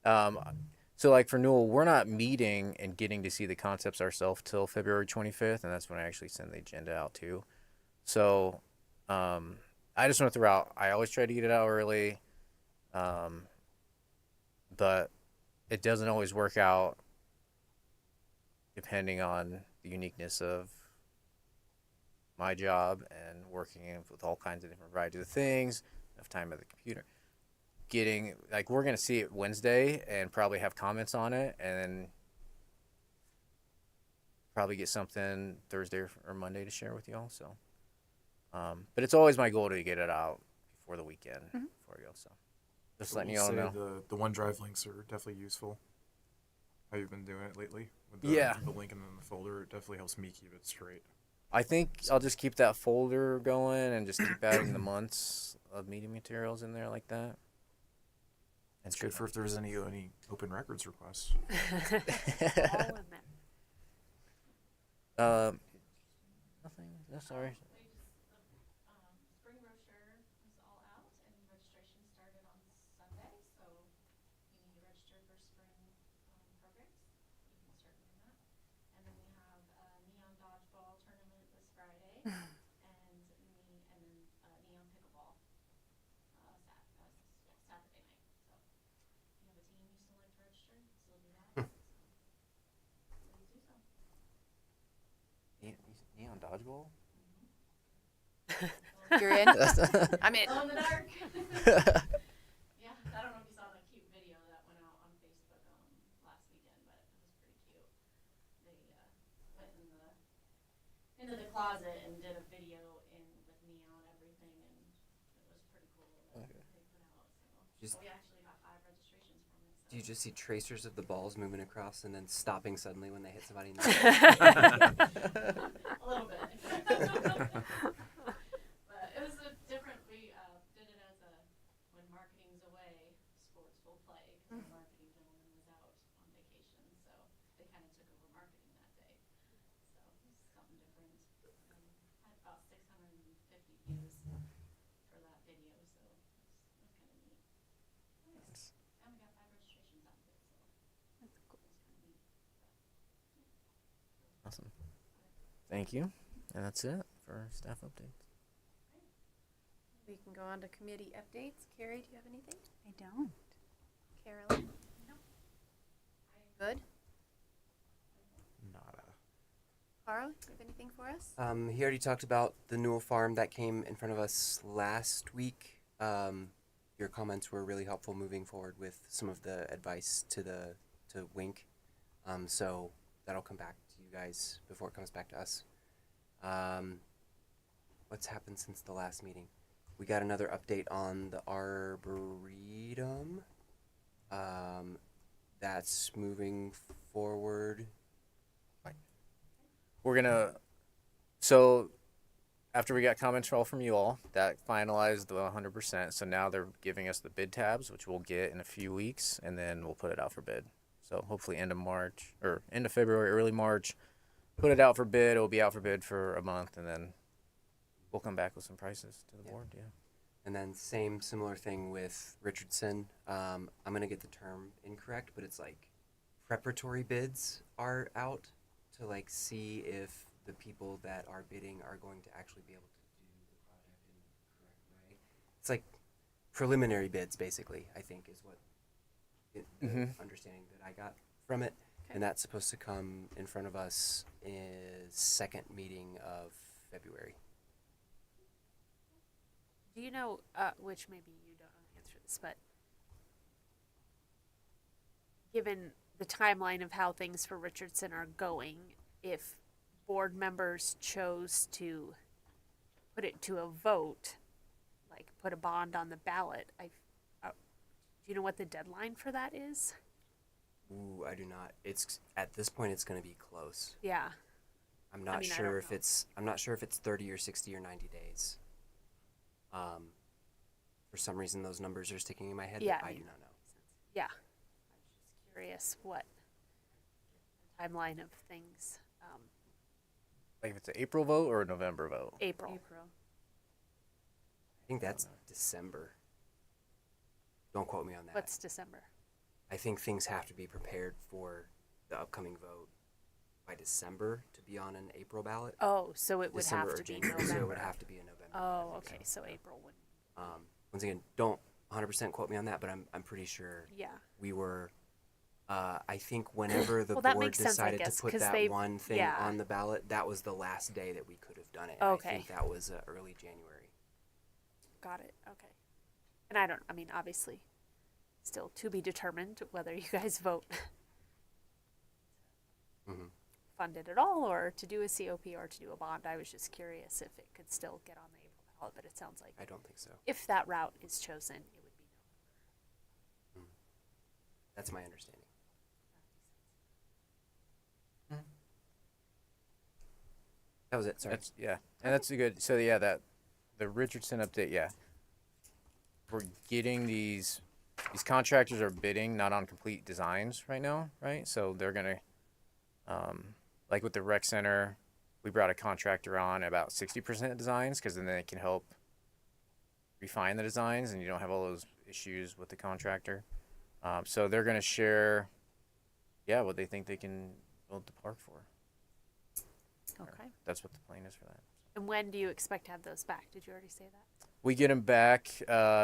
So like for Newell, we're not meeting and getting to see the concepts ourselves till February 25th, and that's when I actually send the agenda out too. So I just want to throw out, I always try to get it out early, but it doesn't always work out depending on the uniqueness of my job and working with all kinds of different varieties of things, enough time at the computer. We're going to see it Wednesday and probably have comments on it, and then probably get something Thursday or Monday to share with y'all. So, but it's always my goal to get it out before the weekend, before I go. So, just letting y'all know. The OneDrive links are definitely useful. how you've been doing it lately with Yeah. the link and then the folder. It definitely helps me keep it straight. I think I'll just keep that folder going and just keep adding the months of meeting materials in there like that. It's good for if there's any open records requests. All in there. Nothing. No, sorry. Spring brochure is all out and registration started on Sunday, so you need to register for spring programs. You can start doing that. And then we have a neon dodgeball tournament this Friday, and then neon pickleball Saturday night. So if you have a team you still like to register, you can still do that. So please do so. Neon dodgeball. You're in? I'm in. Glow in the dark. Yeah, I don't know if you saw the cute video that went out on Facebook last weekend, but it was pretty cute. They went into the closet and did a video with neon everything, and it was pretty cool that they put out. So we actually got 5 registrations from it. Do you just see tracers of the balls moving across and then stopping suddenly when they hit somebody in the A little bit. But it was a different, we did it as when marketing's away, sports will play, because the marketing gentleman was out on vacation, so they kind of took over marketing that day. So it was something different. Had about 650 views for that video, so it was kind of neat. Nice. And we got 5 registrations out of it, so that's cool. It was kind of neat. Awesome. Thank you. And that's it for staff updates. We can go on to committee updates. Carrie, do you have anything? I don't. Carolyn? No. Good. Nada. Carl, you have anything for us? He already talked about the Newell Farm that came in front of us last week. Your comments were really helpful moving forward with some of the advice to Wink. So that'll come back to you guys before it comes back to us. What's happened since the last meeting? We got another update on the Arboretum. That's moving forward. We're gonna. So, after we got comments all from you all, that finalized the 100%. So now they're giving us the bid tabs, which we'll get in a few weeks, and then we'll put it out for bid. So hopefully end of March or end of February, early March. Put it out for bid. It'll be out for bid for a month, and then we'll come back with some prices to the board. Yeah. And then similar thing with Richardson. I'm gonna get the term incorrect, but it's like preparatory bids are out to like see if the people that are bidding are going to actually be able to do the project in the correct way. It's like preliminary bids, basically, I think is what the understanding that I got from it. Okay. And that's supposed to come in front of us is second meeting of February. Do you know, which maybe you don't know the answer to this, but given the timeline of how things for Richardson are going, if board members chose to put it to a vote, like put a bond on the ballot, do you know what the deadline for that is? Ooh, I do not. It's at this point it's going to be close. Yeah. I'm not I sure don't if know. I'm not sure if it's 30 or 60 or 90 days. For some reason those numbers are sticking in my head, Yeah, but I I mean- do not know. Yeah. I was just curious what the timeline of things, Like if it's an April vote or a November vote. April. I think that's December. Don't quote me on that. What's December? I think things have to be prepared for the upcoming vote by December to be on an April ballot. Oh, so it would December have or to be January, November. so it would have to be in November. I Oh, think okay, so April would. Once again, don't 100% quote me on that, but I'm pretty sure Yeah. we were. I think whenever the Well, that board makes sense, I decided guess, to put 'cause that they've- one thing yeah. on the ballot, that was the last day that we could have done it. And Okay. I think that was early January. Got it. Okay. And I mean, obviously, still to be determined whether you guys vote fund it at all or to do a COP or to do a bond. I was just curious if it could still get on the April ballot, but it sounds like I don't think so. if that route is chosen, it would be November. That's my understanding. That was it. Sorry. That's yeah, and that's a good. So yeah, that the Richardson update. Yeah, we're getting these contractors are bidding not on complete designs right now, right? So they're gonna, like with the rec center, we brought a contractor on about 60% designs because then they can help refine the designs and you don't have all those issues with the contractor. So they're gonna share, yeah, what they think they can build the park for. Okay. That's what the plan is for that. And when do you expect to have those back? Did you already say that? We get them back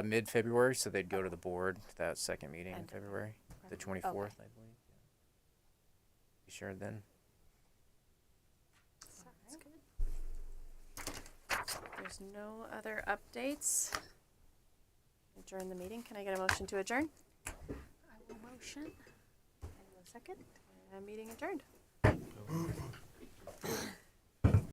mid-February, so they'd go to the board that second meeting in End of February, the February. 24th, Okay. I believe. Be sure then. Sounds good. There's no other updates. Adjourn the meeting. Can I get a motion to adjourn? I will motion. And a second. Meeting adjourned.